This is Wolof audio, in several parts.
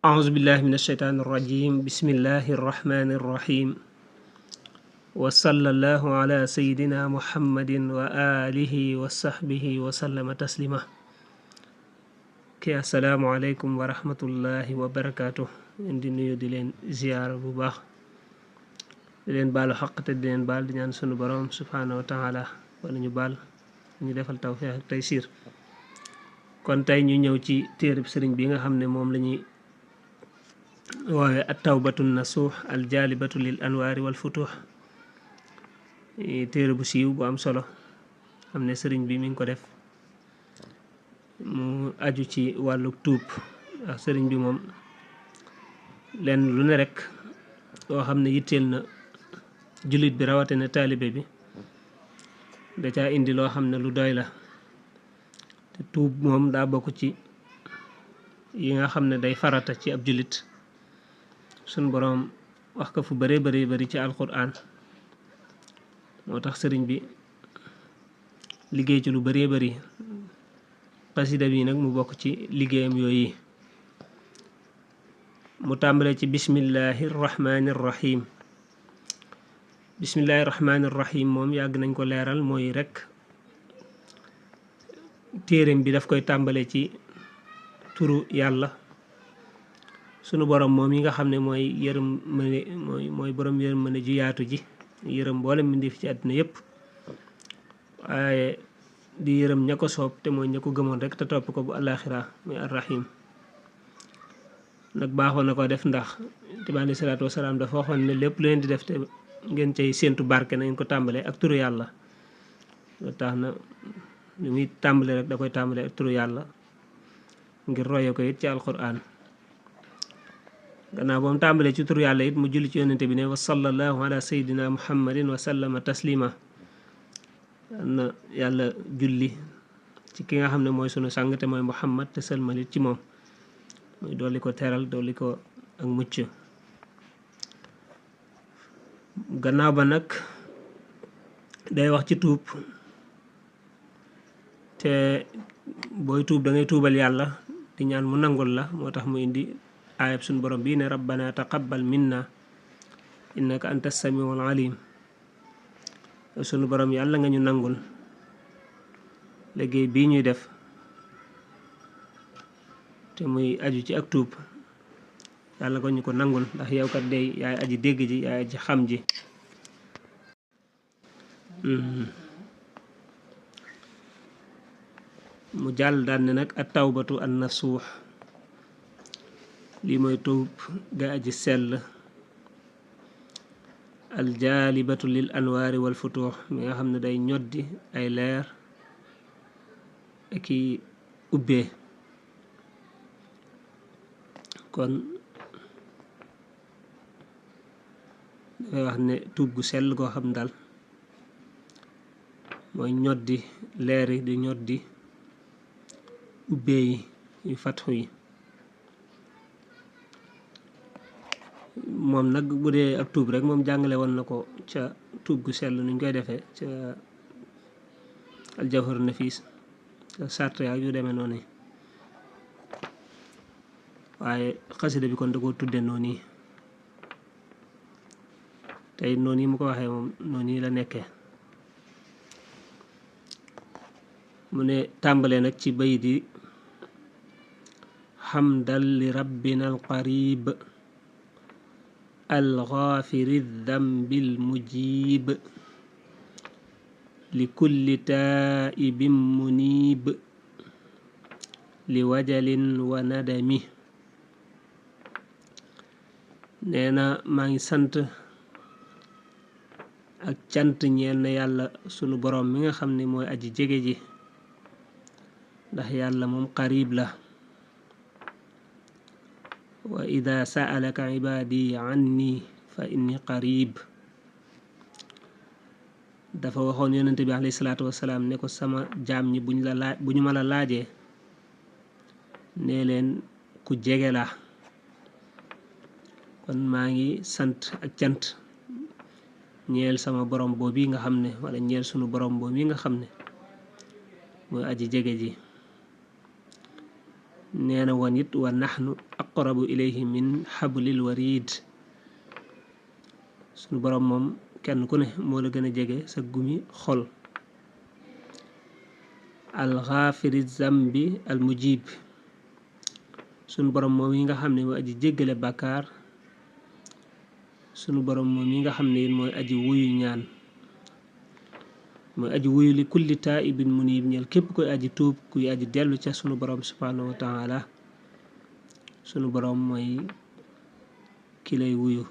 أعوذ بالله من الشيطان الرجيم بسم الله الرحمن الرحيم وصلى الله على سيدنا محمد وآله وصحبه وسلم تسليما السلام عليكم ورحمة الله وبركاته indi nuyu di leen ziyaara bu baax di leen baalu xaq te di leen baal di ñaan sunu borom subhaanahu wa taala wala ñu baal ñu defal tawfiq ak taysiir kon tey ñu ñëw ci téereb sëriñ bi nga xam ne moom la ñuy woowe at tawbatu nasuux al jaalibatu lil anwaari wal futuux téere bu siiw bu am solo xam ne sëriñ bi mi ngi ko def mu aju ci wàllu tuub ak sëriñ bi moom lenn lu ne rek loo xam ne yitteel na jullit bi rawatina taalibe bi da caa indi loo xam ne lu doy la te tuub moom daa bokk ci yi nga xam ne day farata ci ab jullit sun boroom wax ko fu bare bari ci alquran moo tax sëriñ bi liggéey ci lu bare bari xasida bi nag mu bokk ci liggéeyam yooyu mu tàmbale ci bismillahi rahmani rahim bismillahi rahmani rahim moom yàgg nañ ko leeral mooy rekk téereem bi daf koy tàmbale ci turu yàlla sunu borom moom yi nga xam ne mooy yërëm mëne mooy borom yërëm mëne ju yaatu ji yërëm mboolem mbindeef ci àddina yépp waaye di yërëm ña ko soob te mooy ña ko gëmoon rek te topp ko bu àllaaxira muy arrahim nag baaxoon na ko def ndax te bi alayhi salaatu wasalaam dafa waxoon ne lépp lu leen di def te ngeen cay séentu barke na ngeen ko tàmbale ak turu yàlla loolu tax na lu muy tàmbale rek da koy tàmbale ak turu yàlla ngir roye ko it ci alquran gannaaw ba mu tàmbalee ci tur yàlla it mu julli ci yonente bi ne wa sallallahu ala sayyidina muhammadin wa sallama taslima na yàlla julli ci ki nga xam ne mooy sunu sang te mooy muhammad te sëlmalit ci moom muy dolli ko teral dolli ko ak mucc gannaaw ba nag day wax ci tuub te booy tuub da ngay tuubal yàlla di ñaan mu nangul la moo tax mu indi aayab suñ borom bii ne rabbana taqabbal minna innaka anta samiul alim sunu borom yàlla nga ñu nangul liggéey bii ñuy def te muy aju ci ak tuub yàlla ko ñu ko nangul ndax yow kat day yaay aji dégg ji yaay aji xam ji mu jàll daan ne nag at tawbatu an nasuux lii mooy tuub ga aji sell aljaalibatu lil anwaari wal futuux mi nga xam ne day ñoddi ay leer ak i ubbee kon dafay wax ne tuub gu sell koo xam daal mooy ñoddi leer yi di ñoddi ubbee yi yu fatxu yi moom nag bu dee ak tuub rek moom jàngale woon na ko ca tuub gu sell nuñ koy defee ca aljawhar nafis ca sart yaa yu demee noonu waaye xasida bi kon da ko tudde noonu yi tey noonu yi mu ko waxee moom noonu yi la nekkee mu ne tàmbalee nag ci bayit yi xamdal li rabbina alqarib alxaafiri dambil mujib li kulli taa'ibin munib li wajalin wa nadami nee na maa ngi sant ak cant ñeel na yàlla sunu boroom mi nga xam ne mooy aji jege ji ndax yàlla moom qarib la wa ida sa'alaka ibadi anni fa inni qarib dafa waxoon yonente bi alayhi salaatu wasalaam ne ko sama jaam ñi bu ñu ma la laajee nee leen ku jege la kon maa ngi sant ak cant ñeel sama borom boobu nga xam ne wala ñeel sunu borom boobu nga xam ne mooy aji jege ji nee na woon it wa nahnu aqrabu ilayhi min hablil warid sunu borom moom kenn ku ne moo la gën a jege sa gumi xol alxaafiri zambi al mujib sunu borom moom yi nga xam ne mooy aji jéggale bàkkaar sunu borom moom yi nga xam ne mooy aji wuyu ñaan mooy aji wuyu li kulli taibin munib ñeel képp koy aji tuub kuy aji dellu ca sunu borom subhanahu wa taala sunu borom mooy ki lay wuyu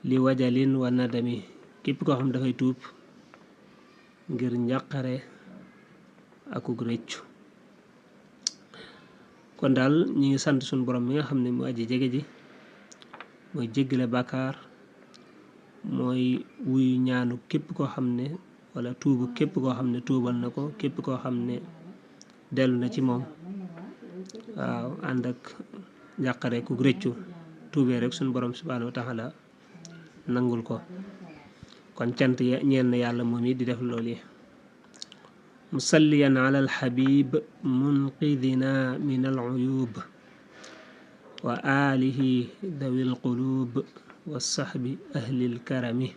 li wajalin wa nadami képp koo xam dafay tuub ngir njàqare akuk rëccu kon daal ñi ngi sant sunu borom mi nga xam ne mu aji jege ji mooy jéggale bàkkaar mooy wuyu ñaanu képp koo xam ne wala tuubu képp koo xam ne tuubal na ko képp koo xam ne dellu na ci moom waaw ànd ak njàqare ku rëccu tuubee rek sunu borom subhanahu wa taala nangul ko kon cant ñeel na yàlla moom it di def loolu yi musalliyan ala alxabib munqidina min aluyub wa alihi dawi alqulub wa sahbi ahli alkarami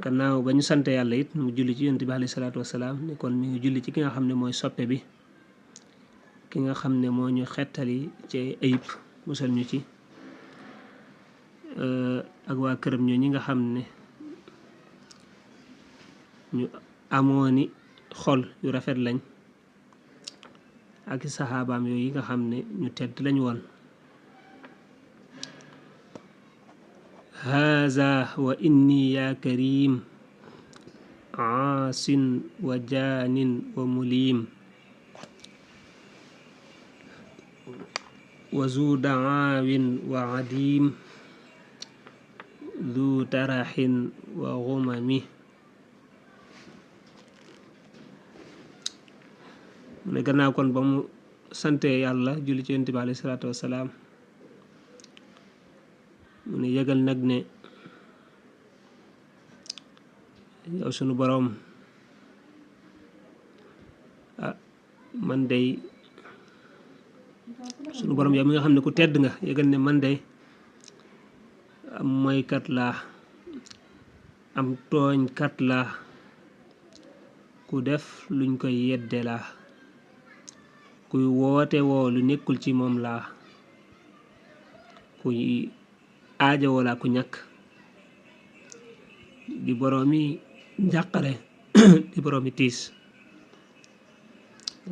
gannaaw ba ñu sant yàlla it mu julli ci yonent bi alayhi salaatu wasalaam ne kon mi ngi julli ci ki nga xam ne mooy soppe bi ki nga xam ne moo ñu xettali ci ayib musal ñu ci ak waa këram ñoo ñi nga xam ne ñu amooni xol yu rafet lañ ak i saxaabaam yooyu yi nga xam ne ñu tedd lañ woon haza wa inni ya karim aasin wa jaanin wa mulim wa zu daawin wa adim du taraxin wa gumami mu ne gannaaw kon ba mu sante yàlla julli ci yonent bi alayhi salaatu wasalaam mu ne yëgal nag ne yow sunu boroom man day sunu boroom yow mi nga xam ne ku tedd nga yëgal ne man day am moykat laa am tooñkat laa ku def luñ koy yedde laa kuy woote woo lu nekkul ci moom laa kuy aaja woo laa ku ñàkk di boroomi njàqare di boroomi tiis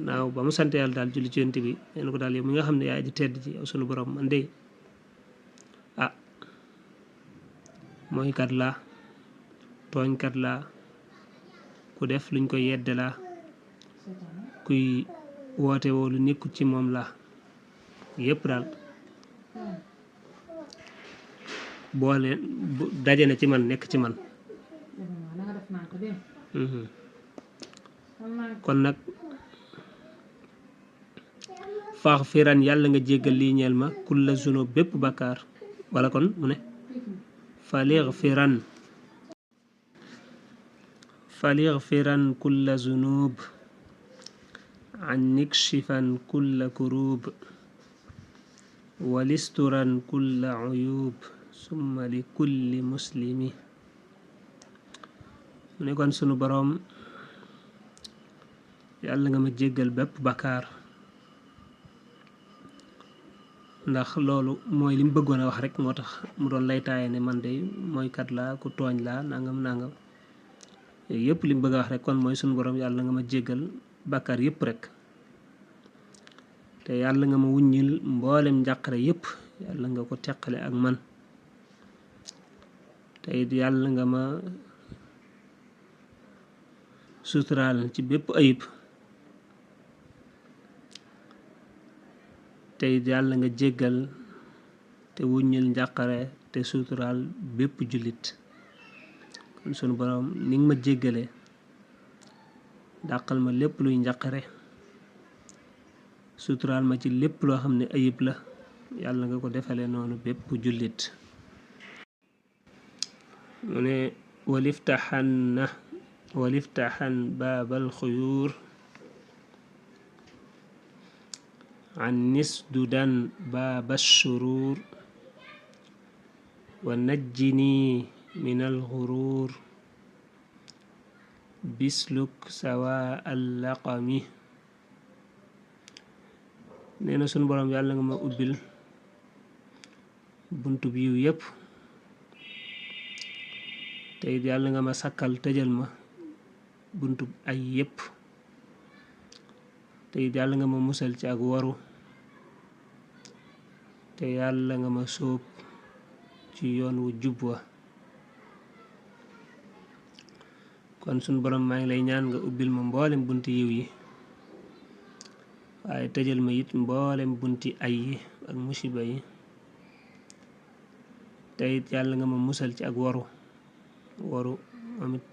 naaw ba mu sant yàlla daal julli ci yonent bi nee na ko daal yow mi nga xam ne yaa aji tedd ci yow sunu boroom man de mooy kat laa tooñkat laa ku def luñ koy yedde laa kuy woote woo lu nekkul ci moom laa yépp daal boole daje na ci man nekk ci man kon nag faax firan yàlla nga jéggal lii ñeel ma kulla zunub bépp bàkkaar wala kon mu ne فليغفرن كل ذنوب عن نكشفا كل كروب ولسترا كل عيوب ثم لكل مسلم mu ne kon sunu boroom yàlla nga ma jéggal bépp bàkkaar ndax loolu mooy li mu bëggoon a wax rek moo tax mu doon lay taaye ne man de mooy kat laa ku tooñ laa nangam nangam yooyu yëpp li mu bëgg a wax rek kon mooy sunu boroom yàlla nga ma jéggal bàkkaar yëpp rek te yàlla nga ma wuññil mboolem njàqare yëpp yàlla nga ko teqale ak man te it yàlla nga ma suturaal ci bépp ayib te it yàlla nga jéggal te wuññil njàqare te suturaal bépp jullit kon sunu boroom ni nga ma jéggale dàqal ma lépp luy njàqare suturaal ma ci lépp loo xam ne ayib la yàlla nga ko defale noonu bépp jullit mu ne waliftaxan baabal xuyuur عن نسددا باب الشرور ونجني من الغرور بسلك سواء اللقم nee na sunu borom yàlla nga ma ubbil buntu bi yiw yépp te it yàlla nga ma sakkal tëjal ma buntu ay yépp te it yàlla nga ma musal ci ak waru te yàlla nga ma sóob ci yoon wu jub wa kon sunu borom maa ngi lay ñaan nga ubbil ma mboolem bunti yiw yi waaye tëjal ma it mboolem bunti ay yi ak musiba yi te it yàlla nga ma musal ci ak waru moom it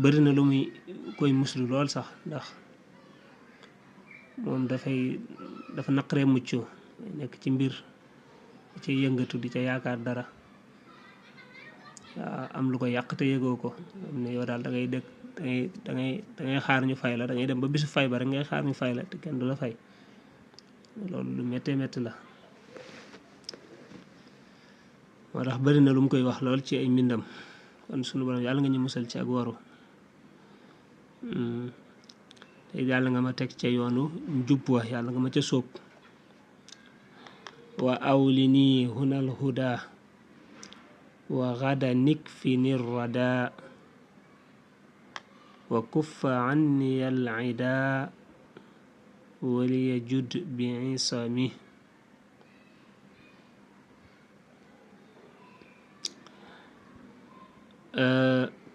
bari na lu muy koy muslu lool sax ndax moom dafa naqaree mucc nekk ci mbir di ca yëngatu di ca yaakaar dara am lu ko yàq te yëgoo ko am ne yow daal dangay xaar ñu fay la dangay dem ba bisu fay ba rek ngay xaar ñu fay la te kenn du la fay loolu lu méttee métti la moo tax bari na lu mu koy wax lool ci ay mbindam kon sunu borom yàlla nga ñu musal ci ak waru te yàlla nga ma teg ca yoonu njub wa yàlla nga ma ca sóob wa awlini hunal huda wa gada nik fi nirrada wa kuffa anni al ida waliya jud bi isami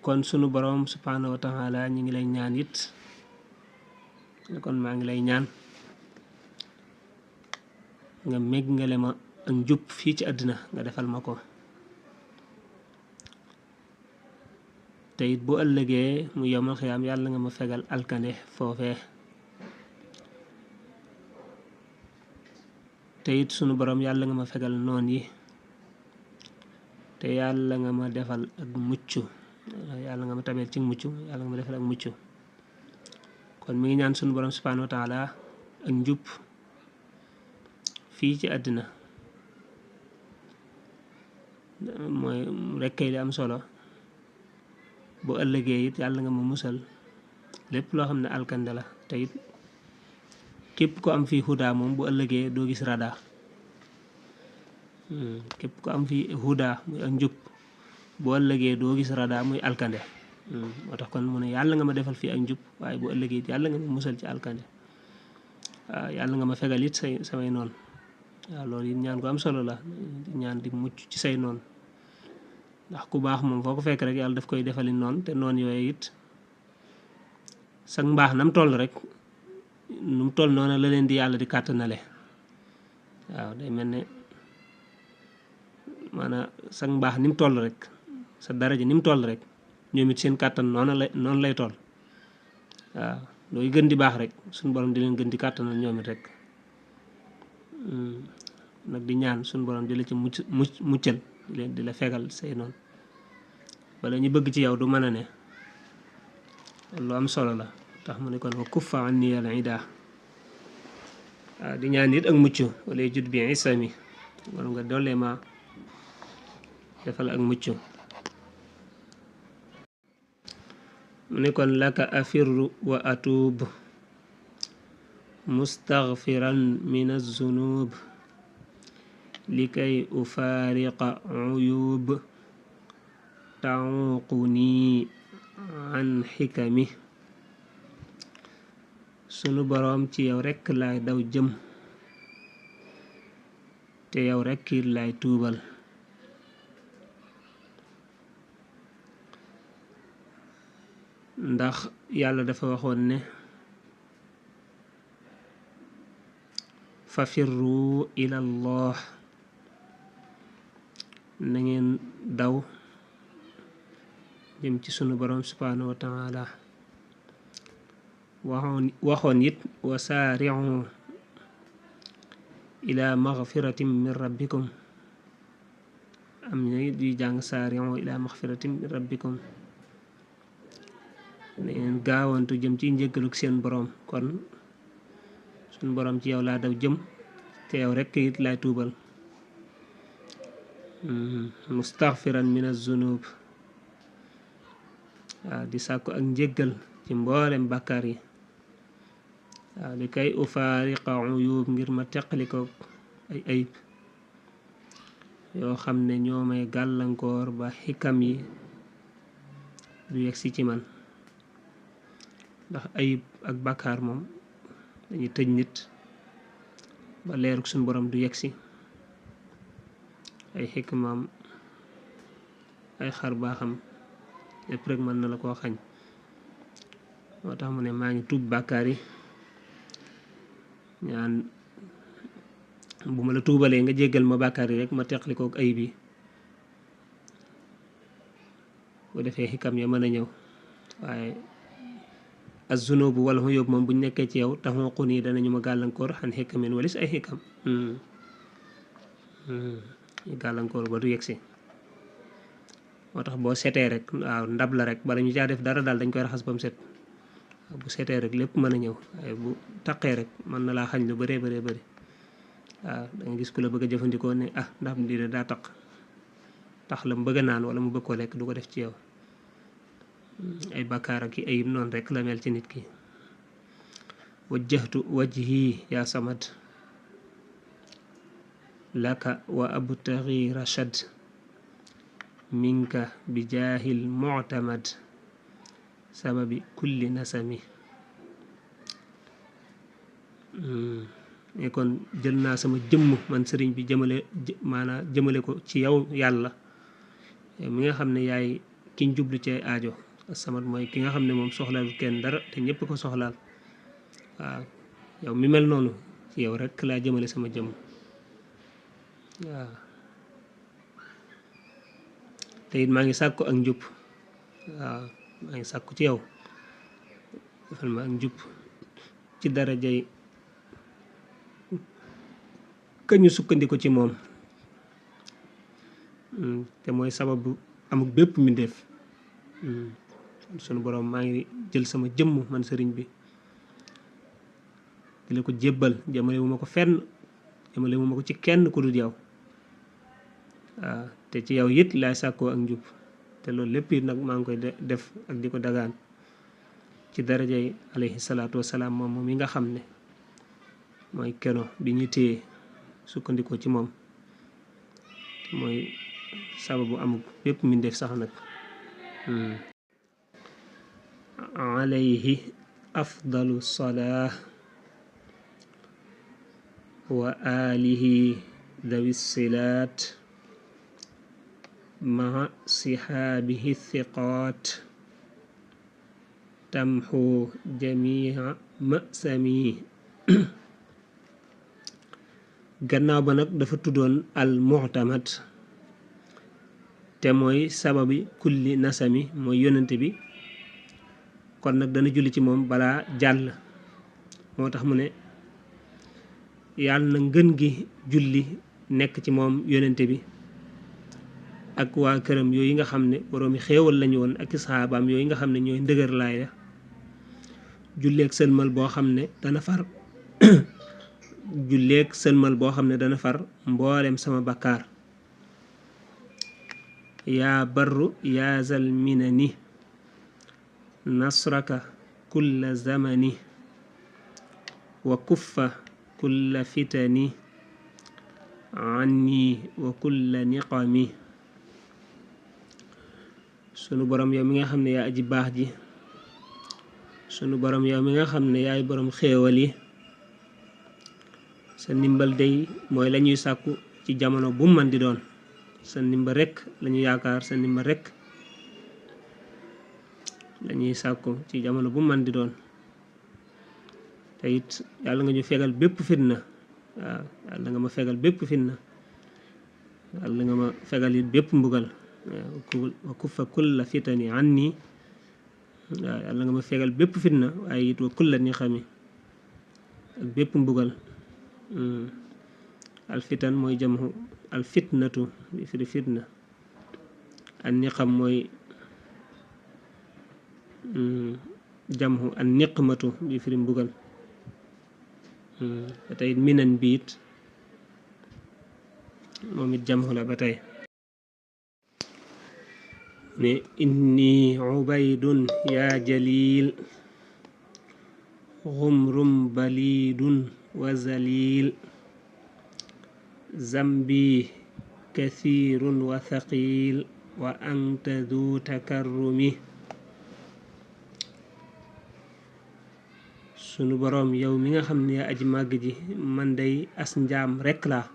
kon sunu borom subhanahu wa taala ñi ngi lay ñaan it kon maa ngi lay ñaan nga méngale ma ak njub fii ci àddina nga defal ma ko te it bu ëllëgee mu yowmal xiyaam yàlla nga ma fegal alkande foofee te it sunu borom yàlla nga ma fegal noon yi te yàlla nga ma defal ak mucc yàlla nga ma tabeel ci mucc yàlla nga ma defal ak mucc kon mi ngi ñaan sunu borom subhanahu wa taala ak njub fii ci àddina mooy rekkay li am solo bu ëllëgee it yàlla nga ma musal lépp loo xam ne alkande la te it képp ko am fii huda moom bu ëllëgee doo gis rada képp ko am fii huda muy ak njub bu ëllëgee doo gis rada muy alkande moo tax kon mu ne yàlla nga ma defal fii ak njub waaye bu ëllëgee it yàlla nga ma musal ci alkande waaw yàlla nga ma fegal it samay noon waaw loolu it ñaan ko am solo la ñaan di mucc ci say noon ndax ku baax moom foo ko fekk rek yàlla daf koy defali noon te noon yooyu it sag mbaax nam toll rek nu mu toll noonu la leen di yàlla di kàttanale waaw day mel ne maanaam sag mbaax ni mu toll rek sa daraja ni mu toll rek ñoom it seen kàttan noonu lay toll waaw looy gën di baax rek suñu borom di leen gën di kàttanal ñoom it rek nag di ñaan suñu borom di la ci muccal di la fegal say noonu wala ñu bëgg ci yow du mën a ne lu am solo la tax mu ne kon wa kuffa anni al ida waaw di ñaan it ak mucc wala jut bi isami wala nga dollee ma defal ak mucc mu ne kon laka afirru wa atuub mustaghfiran min az-zunub likay ufaariqa uyub tauquni an xikami sunu boroom ci yow rekk laay daw jëm te yow rekk it laay tuubal ndax yàlla dafa waxoon ne fafirru ila allah na ngeen daw jëm ci sunu borom subhanahu wa taala waxoon it wa saari'u ila maghfiratin min rabbikum am na it di jàng saari'u ila maghfiratin min rabbikum na ngeen gaawantu jëm ci njëggaluk seen borom kon suñ borom ci yow laa daw jëm te yow rekk it laay tuubal mustaghfiran min az-zunub waaw di sàkku ak njéggal ci mboolem bàkkaar yi waaw li kay ufaariqa uyub ngir ma teqaliko ay ayib yoo xam ne ñoo may gàllankoor ba xikam yi du yegsi ci man ndax ayib ak bàkkaar moom dañuy tëj nit ba leeruk suñ borom du yegsi ay xikmaam ay xar baaxam lépp rek mën na la koo xañ moo tax mu ne maa ngi tuub bàkkaar yi ñaan bu ma la tuubalee nga jéggal ma bàkkaar yi rek ma teqli kook ayib yi bu defee xikam ya mën a ñëw waaye az-zunubu wal uyub moom buñ nekkee ci yow taxuqu nii danañu ma gàllankoor xan xikamin walis ay xikam gàllankoor ba du yegsi moo tax boo setee rek waaw ndab la rek bala ñu caa def dara daal dañ koy raxas ba mu set bu setee rek lépp mën a ñëw waaye bu taqee rek mën na laa xañ lu bëree bëri waaw da nga gis ku la bëgg a jëfandikoo ne ndab lii de daa tax la mu bëgg a naan wala mu bëgg koo lekk du ko def ci yow ay bakkaar ak i ayib noonu rek la mel ci nit ki wajjahtu wajhi ya samad laka wa abtaghi rashad minka bi jaahil mu'tamad sababi kulli nasami mais kon jël naa sama jëmm man sëriñ bi jëmale ko ci yow yàlla mi nga xam ne yaay kiñ jublu ci ay aajo samad mooy ki nga xam ne moom soxlaal kenn dara te ñëpp ko soxlaal waaw yow mi mel noonu ci yow rek laa jëmale sama jëmm waaw te it maa ngi sàkku ak njub waaw maa ngi sàkku ci yow defal ma ak njub ci darajay kañu sukkandiku ci moom te mooy sababu amuk bépp mbindeef sunu boroom maa ngi jël sama jëmm man sëriñ bi di la ko jébbal jëmale wu ma ko fenn jëmale wu ma ko ci kenn ku dul yow waaw te ci yow it laay sàkkoo ak njub te loolu lépp it nag maa ngi koy def ak di ko dagaan ci darajay alayhi salaatu wasalaam moom mi nga xam ne mooy keno bi ñu téye sukkandikoo ci moom mooy sababu amuk bépp mbindeef sax nag alayhi afdalu salaa wa alihi dawi silaat maa sihaabihi thiqaat tamxu jamia masami gannaaw ba nag dafa tuddoon al mu'tamad te mooy sababi kulli nasami mooy yonente bi kon nag dana julli ci moom balaa jàll moo tax mu ne yàlla na ngën gi julli nekk ci moom yonente bi ak waa këram yooyu nga xam ne boroomi xéewal lañu woon ak saxaabaam yooyu nga xam ne ñooy ndëgër laaya julleeg sëlmal boo xam ne dana far julleeg sëlmal boo xam ne dana far mboolem sama bakkaar yaa barru yaa zal minani nasraka kulla zamani wa kuffa kulla fitani anni wa kulla niqami sunu borom yow mi nga xam ne yaa aji baax ji sunu borom yow mi nga xam ne yaay borom xéewal yi sa ndimbal day mooy la ñuy sàkku ci jamono bu man di doon sa ndimbal rekk lañu yaakaar sa ndimbal rekk lañuy sàkku ci jamono bu man di doon te it yàlla nga ñu fegal bépp fitna waaw yàlla nga ma fegal bépp fitna yàlla nga ma fegal it bépp mbugal wa kuffa kulla fitani anni waaw yàlla nga ma fegal bépp fitna waaye it wa kulla ni xami ak bépp mbugal alfitan mooy jamhu alfitnatu bi firi fitna an niqam mooy jamhu an niqmatu bi firi mbugal ba tey minan biit moom it jamxu la ba tey ne inni ubaydun yaa jalil xumrum balidun wa zalil zambi kathirun wa thaqil wa anta du takarrumi sunu boroom yow mi nga xam ne yaa aji màgg ji man day as njaam rekk laa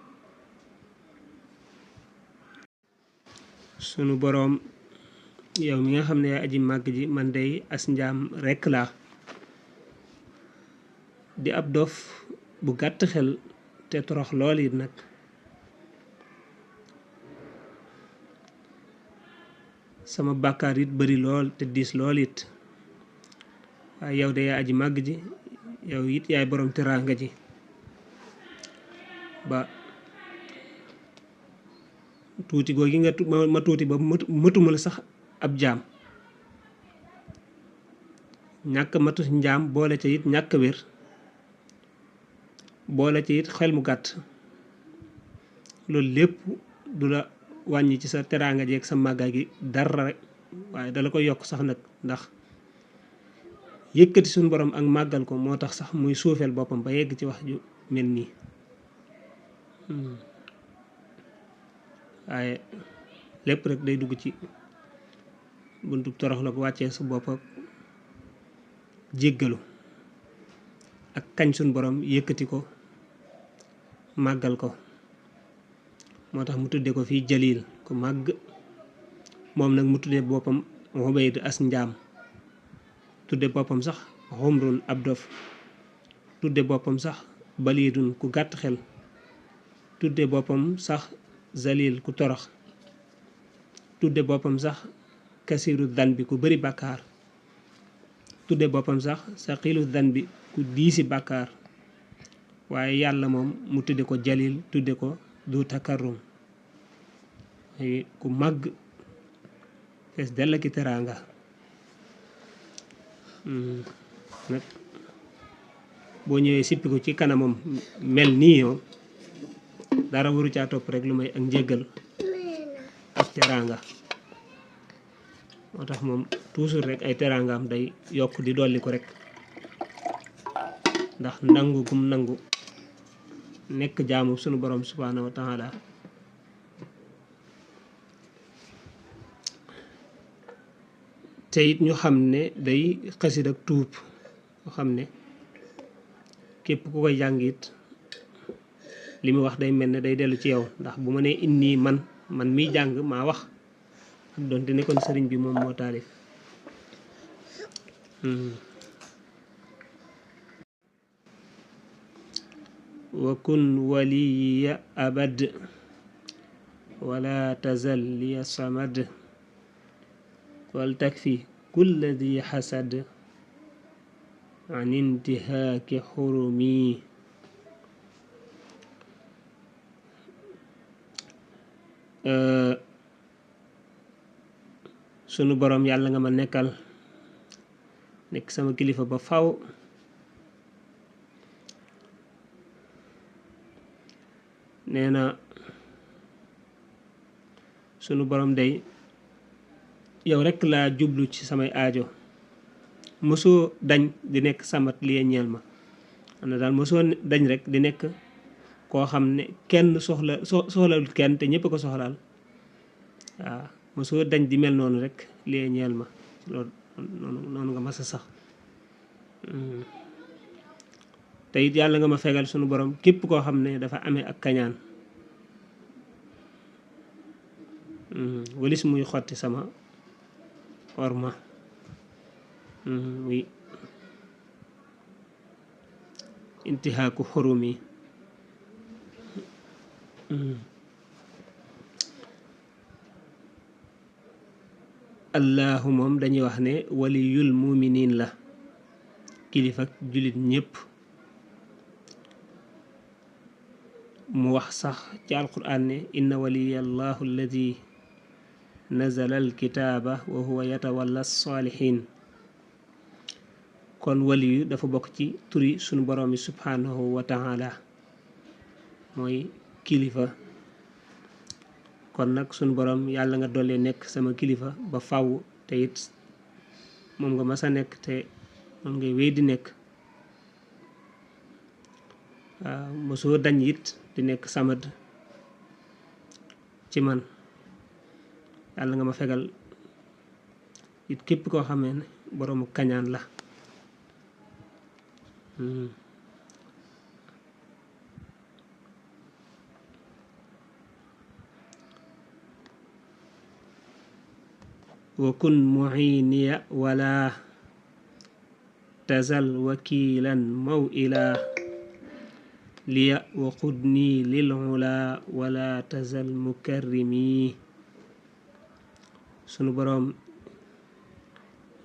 sunu boroom yow mi nga xam ne yaa aji màgg ji man day as njaam rekk laa di ab dof bu gàtt xel te torox lool it nag sama bàkkaar it bari lool te diis lool it waaye yow de yaa aji màgg ji yow it yaay boroom teraanga ji ba tuuti googi nga ma tuuti ba mëtuma la sax ab jaam ñàkk matu njaam boole ca it ñàkk wér boole ca it xel mu gàtt loolu lépp du la wàññi ci sa teraanga ji ak sa màggaay gi dara rek waaye dala koy yokk sax nag ndax yëkkati suñu borom ak màggal ko moo tax sax muy suufeel boppam ba yegg ci wax ju mel nii waaye lépp rek day dugg ci buntu torox la ko wàccee sa bopp ak jéggalu ak kañ suñu borom yëkkati ko màggal ko moo tax mu tudde ko fii jalil ku màgg moom nag mu tudde boppam Ubayd as njaam tudde boppam sax xumrun ab dof tudde boppam sax balidun ku gàtt xel tudde boppam sax zalil ku torox tudde boppam sax kasiru dan bi ku bari bàkkaar tudde boppam sax saqilu dan bi ku diisi bàkkaar waaye yàlla moom mu tudde ko jalil tudde ko du takarrum ku màgg fees dell ki teraanga nag boo ñëwee sippi ko ci kanamam mel nii yow dara waru caa topp rek lu may ak njéggal ak teraanga moo tax moom toujours rek ay teraangaam day yokk di dolli ko rek ndax nangu gum nangu nekk jaamu sunu borom subhanahu wa taala te it ñu xam ne day xasid ak tuub ñu xam ne képp ku koy jàng it li mu wax day mel ne day dellu ci yow ndax bu ma nee inni man miy jàng maa wax ak doonte ne kon sëriñ bi moom moo taalif wa kun waliya abad wala tazal liya samad wal takfi kulla di xasad an intihaaki xurumi sunu boroom yàlla nga ma nekkal nekk sama kilifa ba faw nee na sunu boroom day yow rekk laa jublu ci samay aajo mosoo dañ di nekk samat liye ñeel ma xam ne daal mosoo dañ rek di nekk koo xam ne kenn soxlawul kenn te ñëpp ko soxlaal waaw mosoo dañ di mel noonu rek liye ñeel ma loolu noonu nga mas a sax te it yàlla nga ma fegal sunu borom képp koo xam ne dafa amee ak kañaan walis muy xotti sama orma muy intihaaku xurumi allahu moom dañuy wax ne waliyul muminin la kilifa jullit ñépp mu wax sax ci alquran ne inna waliya allahu alladi nazala alkitaaba wa huwa yatawalla salihin kon waliyu dafa bokk ci turi sunu borom yi subhanahu wa taala mooy kilifa. kon nag sunu borom yàlla nga dollee nekk sama kilifa ba faw te it moom nga mas a nekk te moom ngay wéy di nekk. waaw mosoo dañ it di nekk samad ci man. yàlla nga ma fegal it képp koo xamee ne boroomu kañaan la. wa kun muiniya wala tazal wakilan mawila liya wa qudni lil ula wala tazal mukarrimi. sunu boroom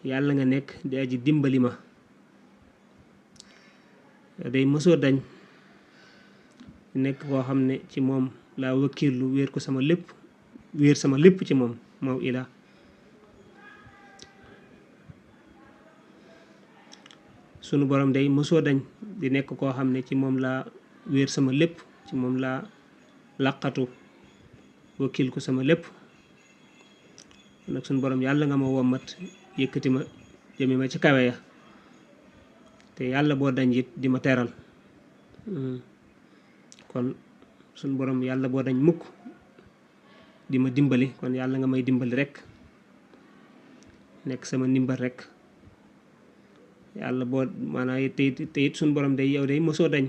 yàlla nga nekk di aji dimbali ma day mësoo dañ nekk koo xam ne ci moom laa wakiirlu wéer ko sama lépp wéer sama lépp ci moom maw ila. sunu borom day mësoo dañ di nekk koo xam ne ci moom laa wéer sama lépp ci moom laa laqatu wakiil ko sama lépp. nag sunu borom yàlla nga ma wommat yëkkati ma jëme ma ci kawe ya te yàlla boo dañ it di ma teral. kon sunu borom yàlla boo dañ mukk di ma dimbali kon yàlla nga may dimbali rek nekk sama ndimbal rek. yàlla boo maanaam te it sunu borom day yow day mosoo dañ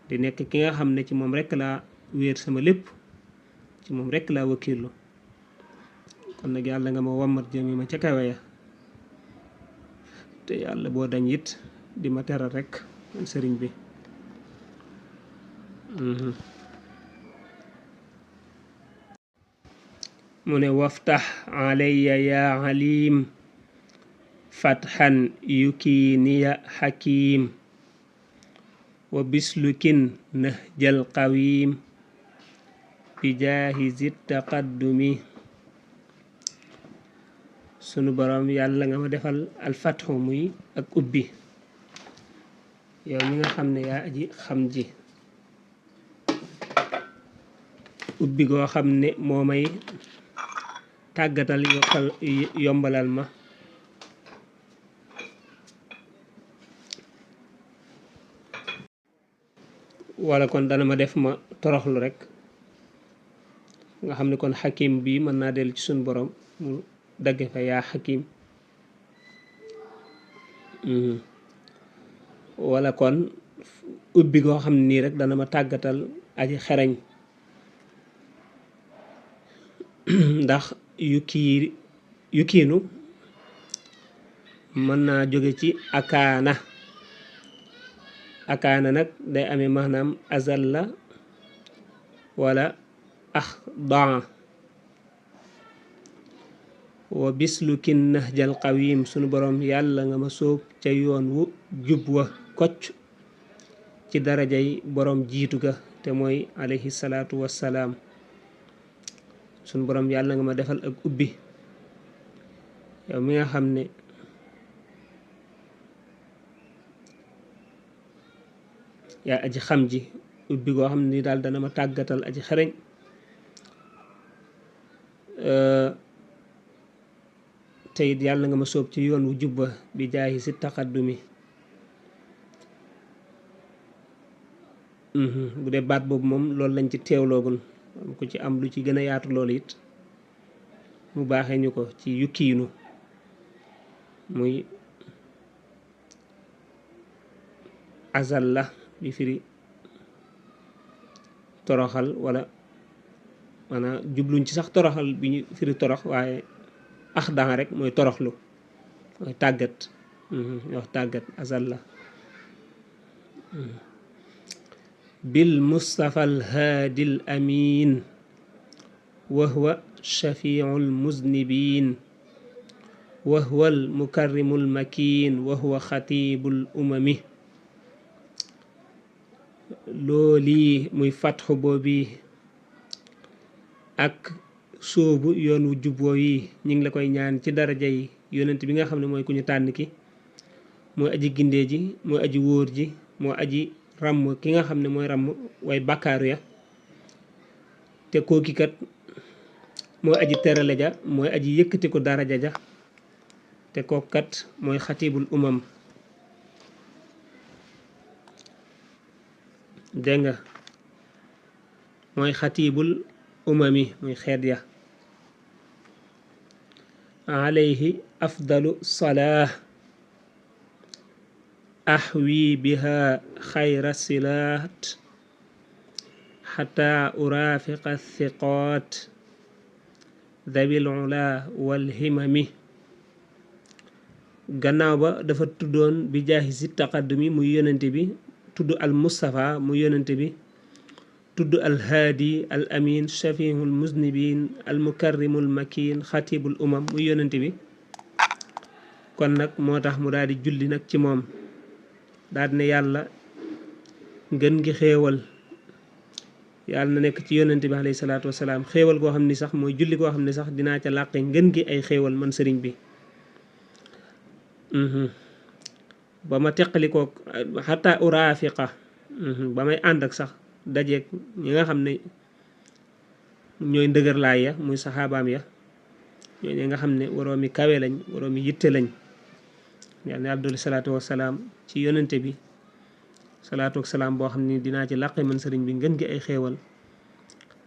di nekk ki nga xam ne ci moom rek laa wéer sama lépp ci moom rek laa wakiirlu. kon nag yàlla nga ma wommat jëme ma ca kawe ya te yàlla boo dañ it di ma teral rek sëriñ bi. mu ne waftax alayya ya alim fatxan yukiniya xakim wa bislukin nahjal qawim bi jaahi zit taqaddumi. sunu borom yàlla nga ma defal alfatxu muy ak ubbi yow mi nga xam ne yaa aji xam ji ubbi goo xam ne moo may tàggatal yombalal ma wala kon dana ma def ma toroxlu rek nga xam ne kon xakim bi mën naa dellu ci sunu borom mu dagge fa yaa xakim. wala kon ubbi goo xam ne nii rek dana ma tàggatal aji xereñ ndax yukiinu mën naa jóge ci akaana nag day amee maanaam azal la wala axdaa. wa bislukin nahjal qawim sunu borom yàlla nga ma sóob ca yoon wu jub wa kocc ci darajay borom jiitu ga te mooy alayhi salaatu wassalaam. sunu borom yàlla nga ma defal ak ubbi yow mi nga xam ne yaa aji xam ji ubbi goo xam ne ni daal dana ma tàggatal aji xereñ te it yàlla nga ma sóob ci yoon wu jubba bi jaayi si taqaddumi. bu dee baat boobu moom loolu lañ ci teewloogun ku ci am lu ci gën a yaatu loolu it mu baaxee ñu ko ci yukkiinu muy azal la bi firi toroxal wala maanaam jubluñ ci sax toroxal bi ñu firi torox waaye axdan rek mooy toroxlu mooy tàggat wax tàggat azal la. bil mustafa al haadi al amin wa huwa shafiu al muznibin wa huwa al mukarrimu al makin wa huwa xatibu al umami. loolii muy fatxu boobi ak sóobu yoon wu juboo yi ñu ngi la koy ñaan ci daraja yi yonent bi nga xam ne mooy ku ñu tànn ki mooy aji gindee ji mooy aji wóor ji moo aji ràmm ki nga xam ne mooy ràmm way bàkkaaru ya te kooki kat mooy aji terale ja mooy aji yëkkati ko daraja ja te kooku kat mooy xatibul umam dégg nga mooy xatibul umami muy xeet ya alayhi afdalu salaah ahwi biha xayra silaat xata urafiqa thiqaat dabil ula wal himami gannaaw ba dafa tuddoon bi jaahi si taqaddumi muy yonente bi tudd al mustafa muy yonente bi tudd al haadi al amin shafihul muznibin al mukarrimul makin xatibul umam muy yonente bi kon nag moo tax mu daal di julli nag ci moom daal di ne yàlla ngën gi xéewal yàlla na nekk ci yonente bi alayhi salaatu wasalaam xéewal goo xam ni sax mooy julli goo xam ne sax dinaa ca làqe ngën gi ay xéewal man sëriñ bi ba ma teqalikoo xata urafiqa ba may ànd ak sax dajeeg ñi nga xam ne ñooy ndëgër laay ya muy saxaabaam ya ñooy ñi nga xam ne waroomi kawe lañ waroomi yitte lañ yal na abdul salaatu wasalaam ci yonente bi salaatu wasalaam boo xam ne dinaa ci làqe man sëriñ bi ngën gi ay xéewal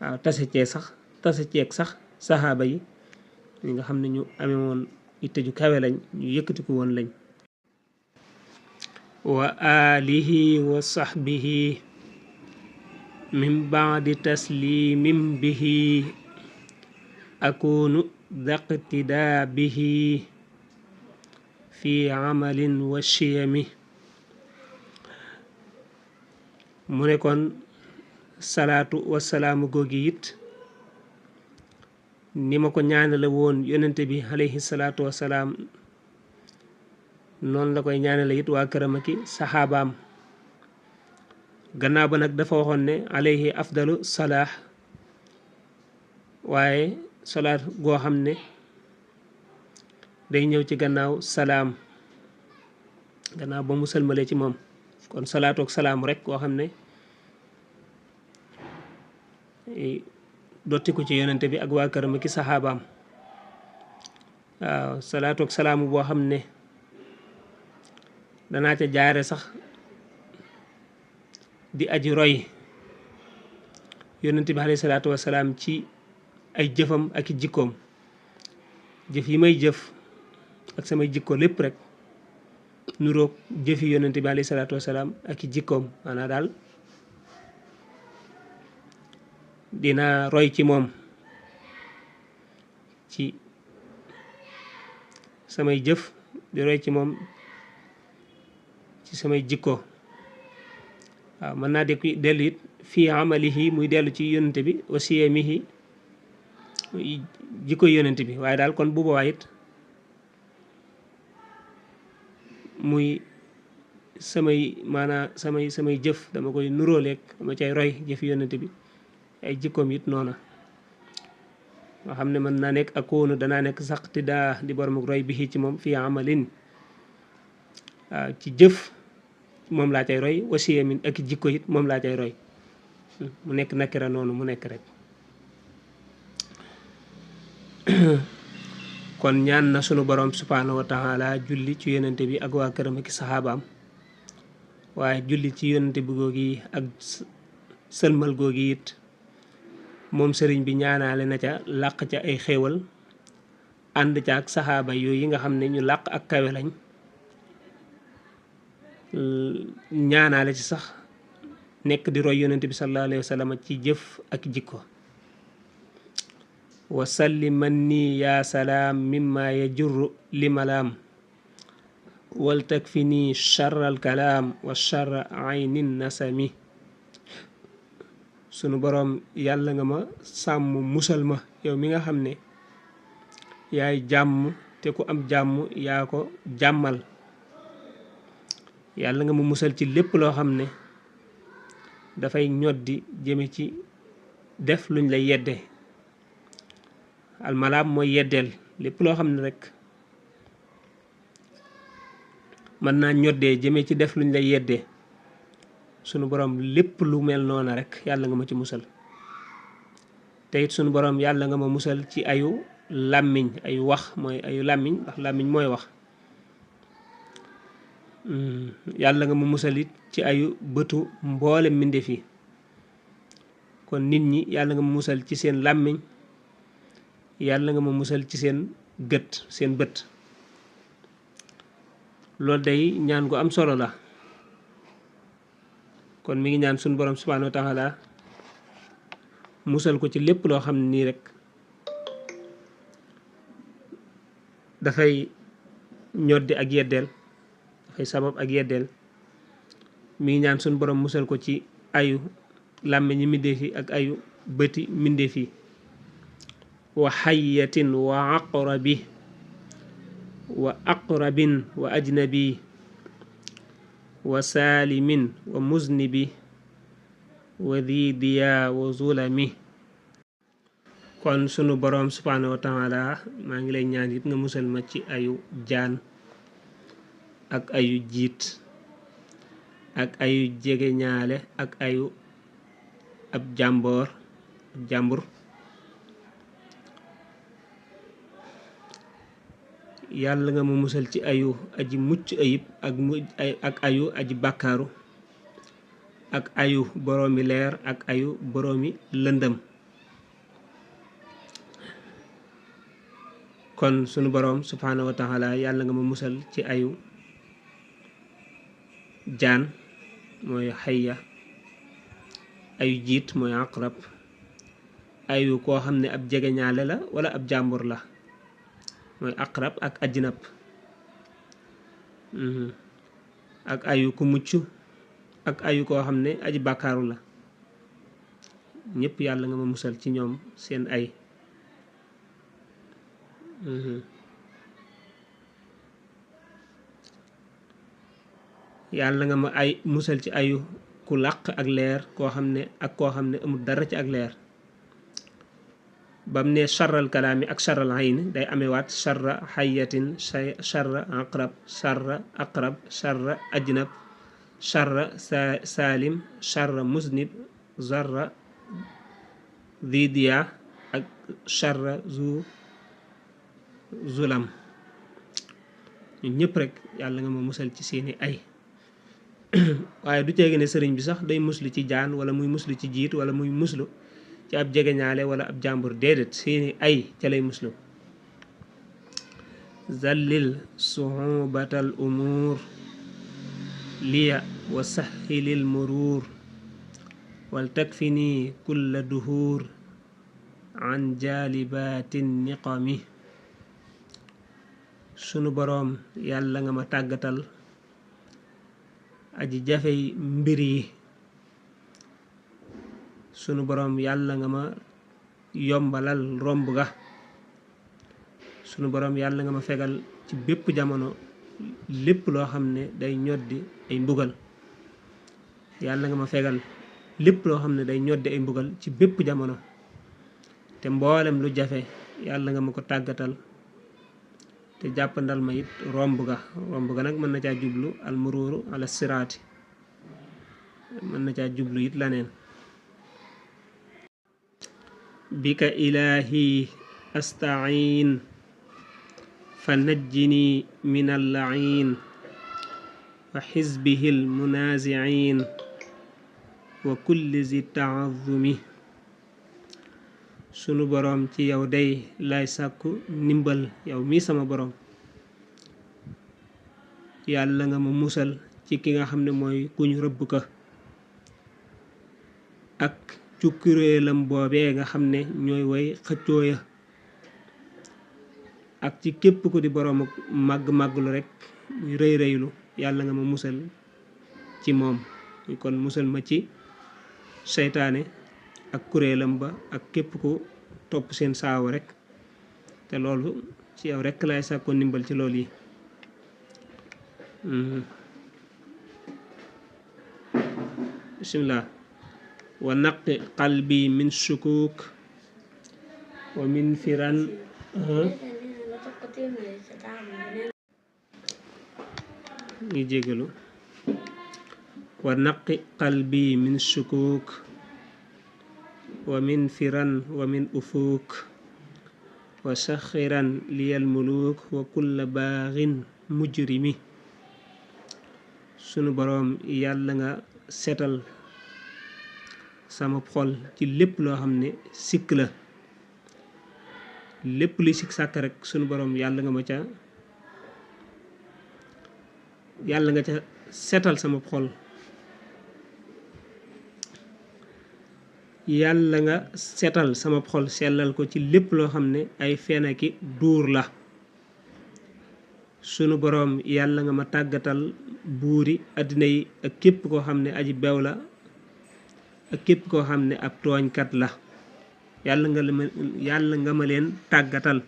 waaw tase ceeg sax saxaaba yi ñi nga xam ne ñu amee woon yitte ju kawe lañ ñu yëkkatiku woon lañ wa alihi wa sahbihi min baadi taslimin bihi akunu daqtidaa bihi fi amalin wa chiyami mu ne kon salaatu wasalaamu googi it ni ma ko ñaanale woon yonente bi alayhi salaatu wasalaam noonu la koy ñaanale it waa këram aki saxaabaam gannaaw ba nag dafa waxoon ne alayhi afdalu salaax waaye salaat goo xam ne day ñëw ci gannaaw salaam gannaaw ba mu sëlmalee ci moom kon salaatu ak salaam rek goo xam ne dotti ko ci yonente bi ak waa këram ki saxaabaam waaw salaatu ak salaamu boo xam ne danaa ca jaare sax di aji roy yonente bi alayhi salaatu wasalaam ci ay jëfam ak i jikkoom jëf yi may jëf ak samay jikko lépp rek nuroog jëfi yonente bi alayhi salaatu wasalaam ak i jikkoom maanaam daal dina roy ci moom ci samay jëf di roy ci moom ci samay jikko waaw mën naa dellu it fii amalihi muy dellu ci yonente bi wa siyamihi jikko yonente bi waaye daal kon bu boobaa it muy samay maanaa samay jëf dama koy nuróoleeg dama cay roy jëfi yonente bi ay jikkoom it noona nga xam ne mën naa nekk akoonu danaa nekk saqti daa di borom roy bi ci moom fii amalin waaw ci jëf moom laa cay roy wasiya min ak jikko it moom laa cay roy mu nekk nakira noonu mu nekk rek kon ñaan na sunu borom subhaanahu wa taala julli ci yonente bi ak waa këram ak saxaabaam waaye julli ci yonente bi googi ak sëlmal googi it moom sëriñ bi ñaanaale na ca làq ca ay xéewal ànd ca ak saxaaba yooyu yi nga xam ne ñu làq ak kawe lañ ñaanaale ci sax nekk di roy yonente bi sallallahu alayhi wa sallam ci jëf ak jikko wa salliman nii yaa salaam mimma yajurru li malaam wal takfi nii charral kalaam wa charra aynin nasami sunu boroom yàlla nga ma sàmm musal ma yow mi nga xam ne yaay jàmm te ku am jàmm yaa ko jàmmal yàlla nga ma musal ci lépp loo xam ne dafay ñoddi jëme ci def luñ lay yedde almalaam mooy yeddeel lépp loo xam ne rek mën naa ñoddee jëmee ci def luñ lay yeddee sunu borom lépp lu mel noona rek yàlla nga ma ci musal te it sunu borom yàlla nga ma musal ci ayu làmmiñ ayu wax mooy ayu làmmiñ ndax làmmiñ mooy wax yàlla nga ma musal it ci ayu bëtu mboole mbindeef yi kon nit ñi yàlla nga ma musal ci seen làmmiñ yàlla nga ma musal ci seen gët seen bët loolu day ñaan gu am solo la kon mi ngi ñaan sunu borom subhanahu wa taala musal ko ci lépp loo xam ne nii rek dafay ñoddi ak yeddeel dafay sabab ak yeddeel mi ngi ñaan sunu borom musal ko ci ayu làmmiñi mbindeef yi ak ayu bëti mbindeef yi wa xayatin wa aqrabin wa ajnabi wa saalimin wa muznibi wa di diya wa zulami kon sunu boroom subhanahu wa taala maa ngi lay ñaan it nga musal ma ci ayu jaan ak ayu jiit ak ayu jege ñaale ak ayu ab jàmbur yàlla nga ma musal ci ayu aji mucc ayib ak ayu aji bàkkaaru ak ayu boroomi leer ak ayu boroomi lëndëm kon sunu boroom subhanahu wa taala yàlla nga ma musal ci ayu jaan mooy xayya ayu jiit mooy aqrab ayu koo xam ne ab jegeñaale la wala ab jàmbur la mooy aqrab ak ajnab ak ayu ku mucc ak ayu koo xam ne aji bàkkaaru la ñépp yàlla nga ma musal ci ñoom seen ay yàlla nga ma ay musal ci ayu ku làq ak leer koo xam ne amul dara ci ak leer bam ne charral kalaami ak charral ayni day amewaat charra xayatin charra aqrab charra ajnab charra salim charra musnib zarra didiya ak charra zulam ñun ñëpp rek yàlla nga ma musal ci seeni ay waaye du ceegi ne sëriñ bi sax day muslu ci jaan wala muy muslu ci jiit wala muy muslu ci ab jegeñaale wala ab jàmbur déedéet seeni ay ca lay muslu zallil suhubatal umuur liya wa sahilil muruur wal takfini kulla duhuur an jalibatin niqami sunu boroom yàlla nga ma tàggatal aji jafey mbir yi sunu boroom yàlla nga ma yombalal romb ga sunu boroom yàlla nga ma fegal ci bépp jamono lépp loo xam ne day ñoddi ay mbugal yàlla nga ma fegal lépp loo xam ne day ñoddi ay mbugal ci bépp jamono te mboolem lu jafe yàlla nga ma ko tàggatal te jàppandal ma it romb ga nag mën na caa jublu almuruuru ala siraati mën na caa jublu it laneen bika ilaahi asta'iin fa najjini min alla'iin wa xizbihi almunaazi'iin wa kulli zi ta'azzumi sunu boroom ci yow day lay sàkku ndimbal yow mii sama boroom yàlla nga ma musal ci ki nga xam ne mooy kuñ rëbb ka ak cukkuréelam boobee nga xam ne ñooy way xëccooya ak ci képp ku di boroom màgg-màgglu rekk rëy rëylu yàlla nga ma musal ci moom kon musal ma ci seytaane ak kuréelam ba ak képp ku topp seen saawa rekk te loolu ci yow rekk lay sàkkoo ndimbal ci loolu yi bismillah wa naqi qalbi min shukuk wa min firan ngi jégalu wa naqi qalbi min shukuk wa min firan wa min ufuk wa saxiran liyal muluk wa kulla baaxin mujrimi. sunu boroom yàlla nga setal sama xol ci lépp loo xam ne sikk la, lépp luy sikk sàkk rek sunu boroom yàlla nga ca setal sama xol, yàlla nga setal sama xol sellal ko ci lépp loo xam ne ay fenaki duur la. sunu boroom yàlla nga ma tàggatal buuri àddina yi ak képp koo xam ne aji bew la ak képp koo xam ne ab tooñkat la, yàlla nga ma leen tàggatal.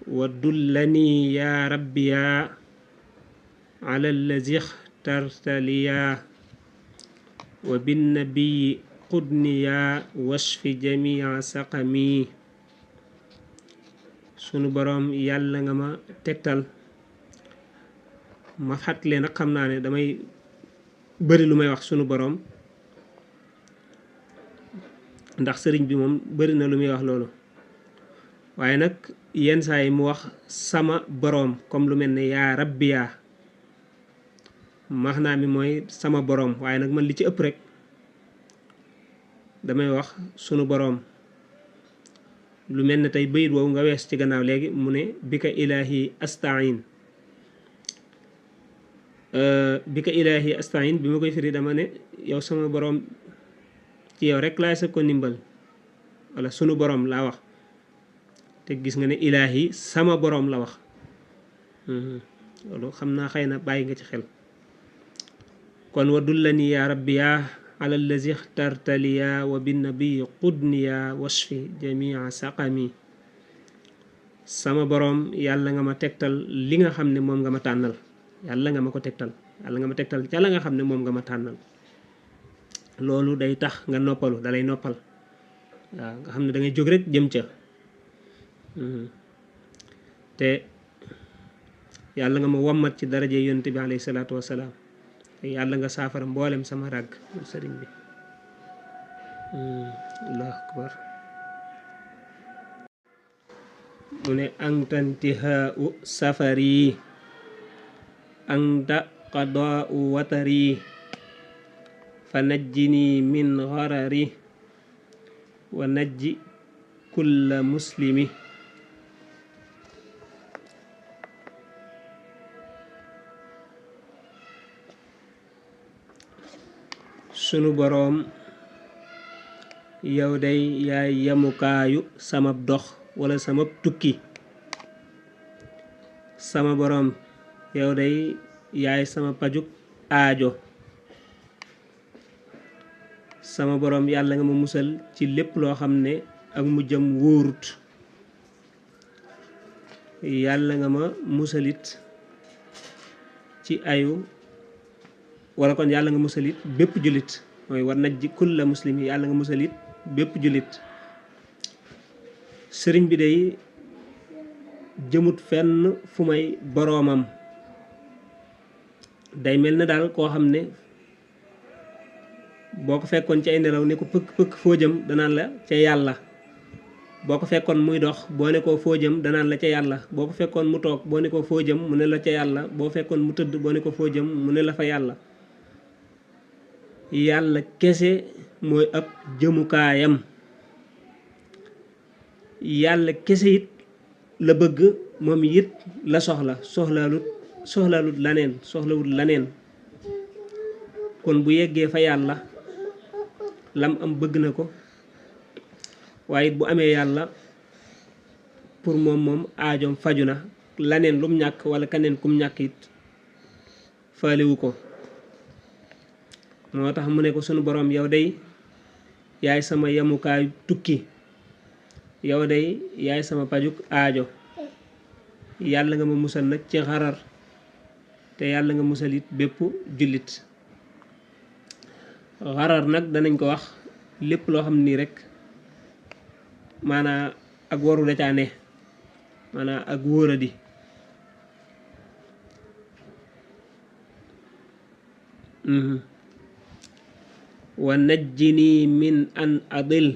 wa dullani ya rabbiya ala allazi ixtartaliya wa binnabiyi qudniya washfi jamia saqami. sunu boroom yàlla nga ma tegtal, ma fàttali nag xam naa ne damay bëri lu may wax sunu boroom ndax sëriñ bi moom bëri na lu muy wax loolu, waaye nag yenn saa yi mu wax sama boroom comme lu mel ne yaa rabbiya, max naa mi mooy sama boroom, waaye nag man li ci ëpp rek damay wax sunu boroom. lu mel ne tey bayit woowu nga wees ci gannaaw léegi mu ne bika ilaahi astain, bika ilaahi astain bi ma koy firi dama ne yow sama boroom ci yow rek laay sa ko ndimbal, wala sunu boroom laa wax, te gis nga ne ilaahi sama boroom la wax. loolu xam naa xëy na bàyyi nga ci xel. kon wa dullani ya rabbiya ala allazi ixtartaliya wa binnabiyi qudniya washfi jamia saqami. sama boroom yàlla nga ma tegtal li nga xam ne moom nga ma tànnal, yàlla nga ma ko tegtal, yàlla nga ma tegtal ca la nga xam ne moom nga ma tànnal. loolu day tax nga noppalu, dalay noppal, waaw nga xam ne da ngay jóg rek jëm ca. te yàlla nga ma wammat ci daraje yonent bi alayhi salaatu wasalaam, te yàlla nga saafara mboolem sama ràgg sëriñ bi. allahu akbar. mu ne anta intihaau safari anta qadaau watari fa najjini min gharari wa najji kulla muslimi. sunu boroom yow day yaay yemukaayu sama dox wala sama tukki. sama boroom yow day yaay sama pajuk aajo. sama boroom yàlla nga ma musal ci lépp loo xam ne ak mujjam wóorut. yàlla nga ma musalit ci ayu, wala kon yàlla nga musalit bépp jullit, mooy war najji kulla muslimi, yàlla nga musalit bépp jullit. sëriñ bi day jëmut fenn fu may boroomam, day mel na daal koo xam ne boo ko fekkoon ci ay nelaw ne ko pëkk pëkk foo jëm danaan la ca yàlla. boo ko fekkoon muy dox boo ne ko foo jëm danaan la ca yàlla. boo ko fekkoon mu toog boo ne ko foo jëm mu ne la ca yàlla. boo fekkoon mu tëdd boo ne ko foo jëm mu ne la fa yàlla. yàlla kese mooy ab jëmukaayam. yàlla kese it la bëgg, moom it la soxlaalut laneen. kon bu yeggee fa yàlla lam am bëgg na ko, waaye it bu amee yàlla pour moom aajoom faju na. laneen lum ñàkk wala kaneen kum ñàkk it faalewu ko. moo tax mu ne ko sunu boroom yow day yaay sama yemukaay tukki, yow day yaay sama pajuk aajo. yàlla nga ma musal nag ci xarar, te yàlla nga musal it bépp jullit. xarar nag danañ ko wax lépp loo xam nii rek maanaa ak waru da caa ne, maanaa ak wóoradi wa najjini min an adil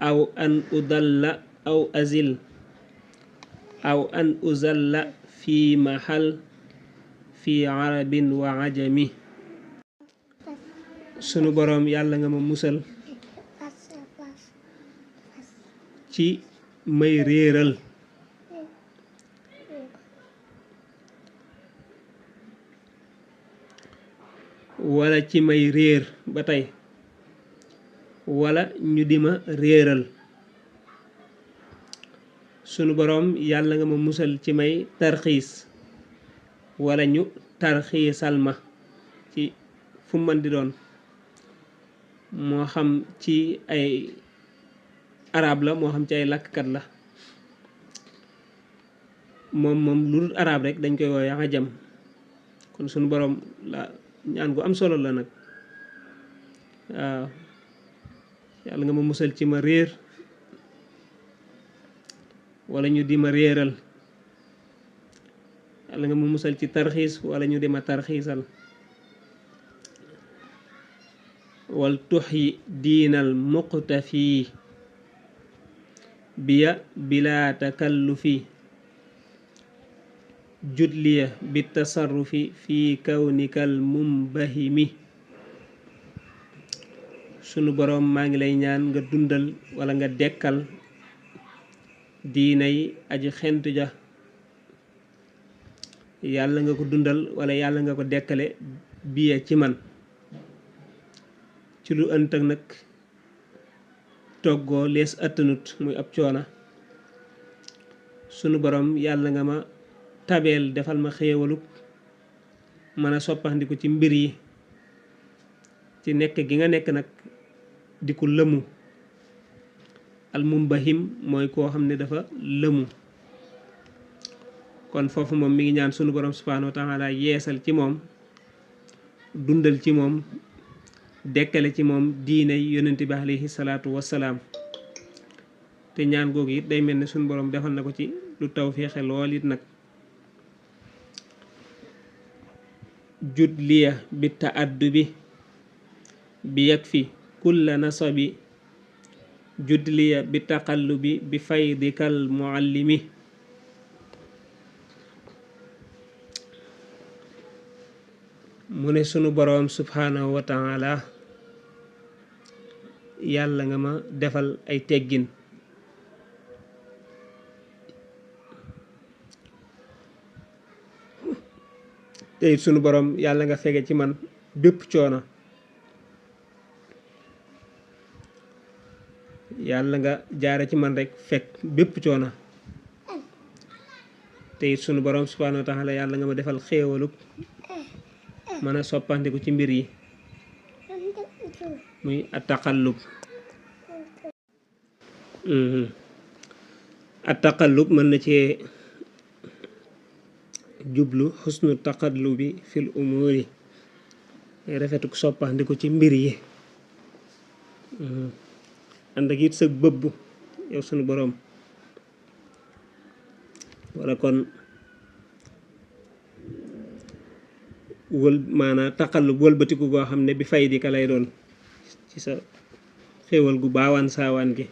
aw an udalla aw azil aw an uzalla fi mahal fi arabin wa ajami. sunu boroom yàlla nga ma musal ci may réeral wala ci may réer ba tey wala ñu di ma réeral. sunu boroom yàlla nga ma musal ci may tarxiis wala ñu tarxiisal ma ci fu mën di doon, moo xam ci ay arab la moo xam ci ay làkkat la. moom lu dul arab rek dañ koy woowe ajam. kon sunu boroom la ñaan gu am solo la nag. waaw yàlla nga ma musal ci ma réer wala ñu di ma réeral, yàlla nga ma musal ci tarxiis wala ñu di ma tarxiisal. wal tuxyi diinal muqtafi biya bila takallufi jutliya bi tasarrufi fi kawnikal mumbahimi. sunu boroom maa ngi lay ñaan nga dundal wala nga dekkal diinay aji xentu ja. yàlla nga ko dundal wala yàlla nga ko dekkale biya ci man ci lu ënt ak nag toggoo lees attanut muy ab coona. sunu boroom yàlla nga ma tabeel defal ma xéewaluk mën a soppaxndiku ci mbir yi ci nekk gi nga nekk nag di ko lëmu. almumbahim mooy koo xam ne dafa lëmu. kon foofu moom mi ngi ñaan sunu boroom subhaanahu wa taala yeesal ci moom, dundal ci moom, dekkale ci moom diine yonent bi alayhi salaatu wassalaam. te ñaan googu it day mel ne sunu boroom defal na ko ci lu tawféexe lool it nag. jud liya bi taaddubi bi yakfi kulla nasabi jud liya bi taqallubi bi faydikal muallimi. mu ne sunu boroom subhaanahu wa taala yàlla nga ma defal ay teggin te it sunu boroom yàlla nga fege ci man bépp coono. yàlla nga jaare ci man rek fekk bépp coono. te it sunu boroom subhaanahu wa taala yàlla nga ma defal xéewaluk mën a soppandiku ci mbir yi muy attaqallub. attaqallub mën na cee jublu xusnu taqallubi fil umuri, rafetuk soppandiku ci mbir yi. ànd ak it sa bëbb yow sunu boroom. wala kon maanaa taqallub wëlbatiku goo xam ne bi fay di ka lay doon ci sa xéewal gu baawaan saawaan gi.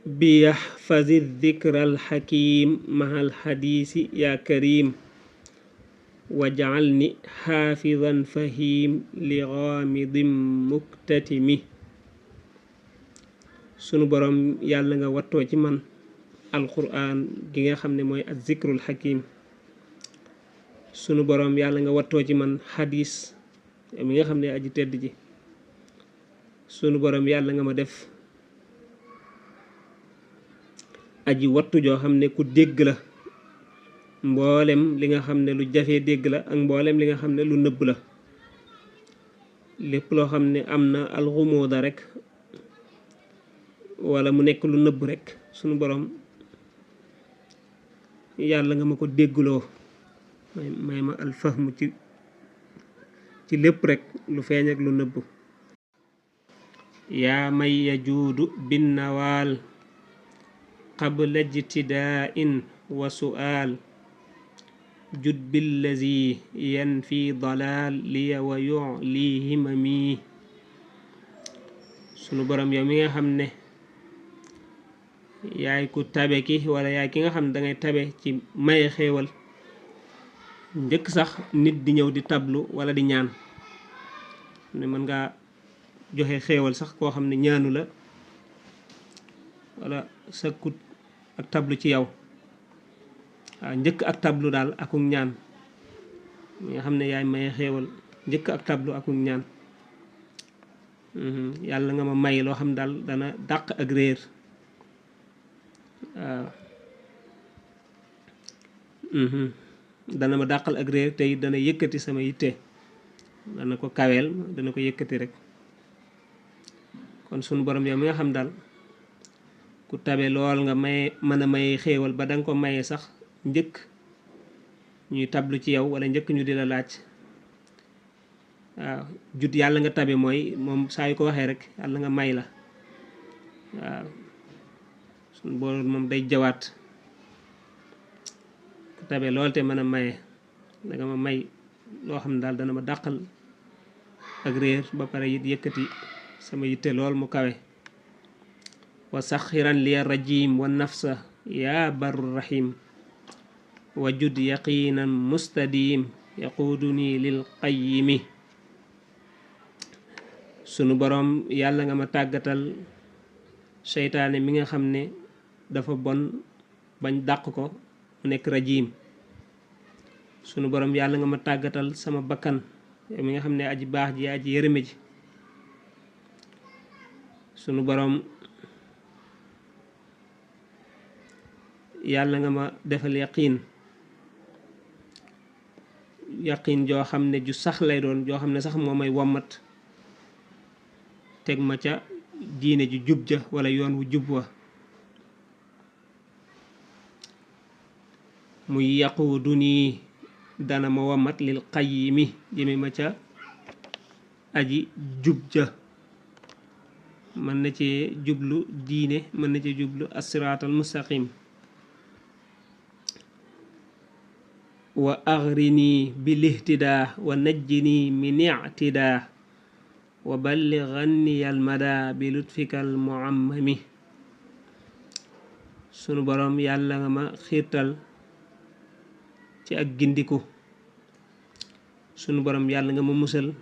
bi yaxfazi dikra alxakim mahal xadiisi yaa karim waj'alni xaafizan fahim li ghaamidin muktatimi. sunu boroom yàlla nga wattoo ci man alquran gi nga xam ne mooy az zikrul hakim. sunu boroom yàlla nga wattoo ci man xadis mi nga xam ne aji tedd ji. sunu boroom yàlla nga ma def aji wattu joo xam ne ku dégg la mboolem li nga xam ne lu jafee dégg la ak mboolem li nga xam ne lu nëbb la. lépp loo xam ne am na alxumuuda rek wala mu nekk lu nëbb rek sunu boroom yàlla nga ma ko déggloo may ma alfahmu ci lépp rek lu feeñ ak lu nëbb. yaa may yajuudu binnawaal qabla jtidaa'in wa su'aal jud billazi yanfi dalaal liya wa yu'li himami. sunu borom yow mi nga xam ne yaay ku tabe ki wala yaay ki nga xam ne dangay tabe ci maye xéewal njëkk sax nit di ñëw di tablu wala di ñaan ne mën ngaa joxe xéewal sax koo xam ne ñaanu la wala sakkut ak tablu ci yow. waaw njëkk ak tablu daal akuk ñaan mi nga xam ne yaay maye xéewal njëkk ak tablu akuk ñaan. yàlla nga ma may loo xam daal dana dàq ak réer. waaw dana ma dàqal ak réer te it dana yëkkati sama yitte dana ko kaweel dana ko yëkkati rek. kon sunu borom yow mi nga xam daal ku tabe lool nga maye mën a maye xéewal ba danga ko maye sax njëkk ñuy tablu ci yow wala njëkk ñu di la laaj. waaw jut yàlla nga tabe mooy moom saa yu ko waxee rek yàlla nga may la. waaw sunu borom moom day jawaat ku tabe lool te mën a maye danga ma may loo xam ne daal dana ma dàqal ak réer ba pare it yëkkati sama yitte lool mu kawe. wa saxiran liya rajim wa nafsa yaa barru rahim wa jud yaqinan mustadim yaquduni lil qayyimi. sunu borom yàlla nga ma tàggatal seytaane mi nga xam ne dafa bon bañ dàq ko mu nekk rajim. sunu borom yàlla nga ma tàggatal sama bakkan yow mi nga xam ne aji baax ji aji yërëme ji. sunu borom yàlla nga ma defal yaqiin joo xam ne ju sax lay doon joo xam ne sax moo may wommat teg ma ca diine ju jub ja wala yoon wu jub wa. muy yaquudu nii dana ma wommat lil qayyimi jëme ma ca aji jub ja. mën na ci jublu diine mën na ci jublu as-siraatal mustaqim. wa agrini bil ihtidaa wa najjini min i'tidaa wa ballighanni al mada bi lutfikal muammami. sunu borom yàlla nga ma xiirtal ci ak gindiku. sunu borom yàlla nga ma musal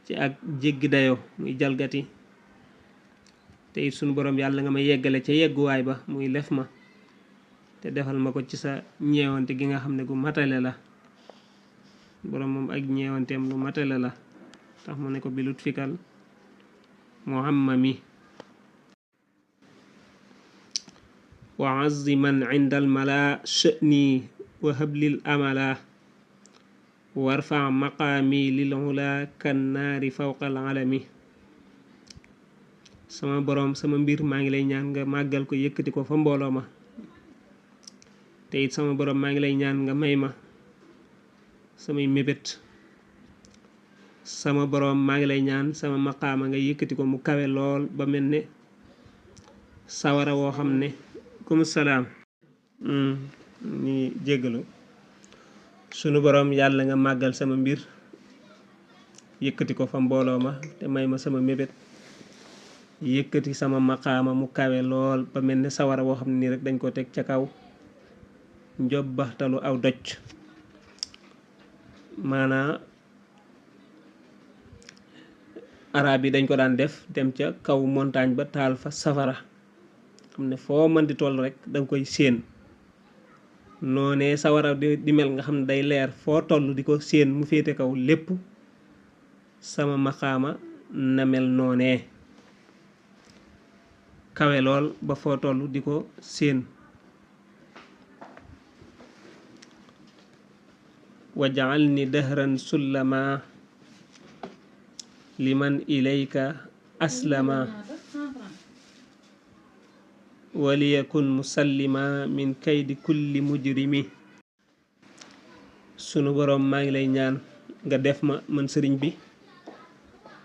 ci ak jéggi dayo muy jalgati te it sunu borom yàlla nga ma yeggale ca yegguwaay ba muy lef ma te defal ma ko ci sa ñeewante gi nga xam ne gu matale la. borom moom ak ñeewanteem lu matale la tax mu ne ko bilut fikal muhammami. wa aziman inda al mala sha'ni wa hablil amala warfa maqaami lil ula kan naari fawqa al alami. sama borom sama mbir maa ngi lay ñaan nga màggal ko yëkkati ko fa mbooloo ma te it sama borom maa ngi lay ñaan nga may ma samay mébét. sama borom maa ngi lay ñaan sama maqaama nga yëkkati ko mu kawe lool ba mel ne sawara woo xam ne kum salaam ni jéggalu. sunu borom yàlla nga màggal sama mbir yëkkati ko fa mbooloo ma te may ma sama mébét yëkkati sama maqaama mu kawe lool ba mel ne sawara woo xam ne nii rek dañ ko teg ca kaw njobbaxtalu aw doj. maanaa arab yi dañ ko daan def dem ca kaw montagne ba taal fa safara xam ne foo mën di toll rek danga koy séen noonee sawara di mel nga xam ne day leer foo toll di ko séen mu féete kaw lépp. sama maqaama na mel noonee kawe lool ba foo toll di ko séen. waj'alni dahran sullama liman ilayka aslama waliyakun musallima min kaydi kulli mujrimi. sunu boroom maa ngi lay ñaan nga def ma man sëriñ bi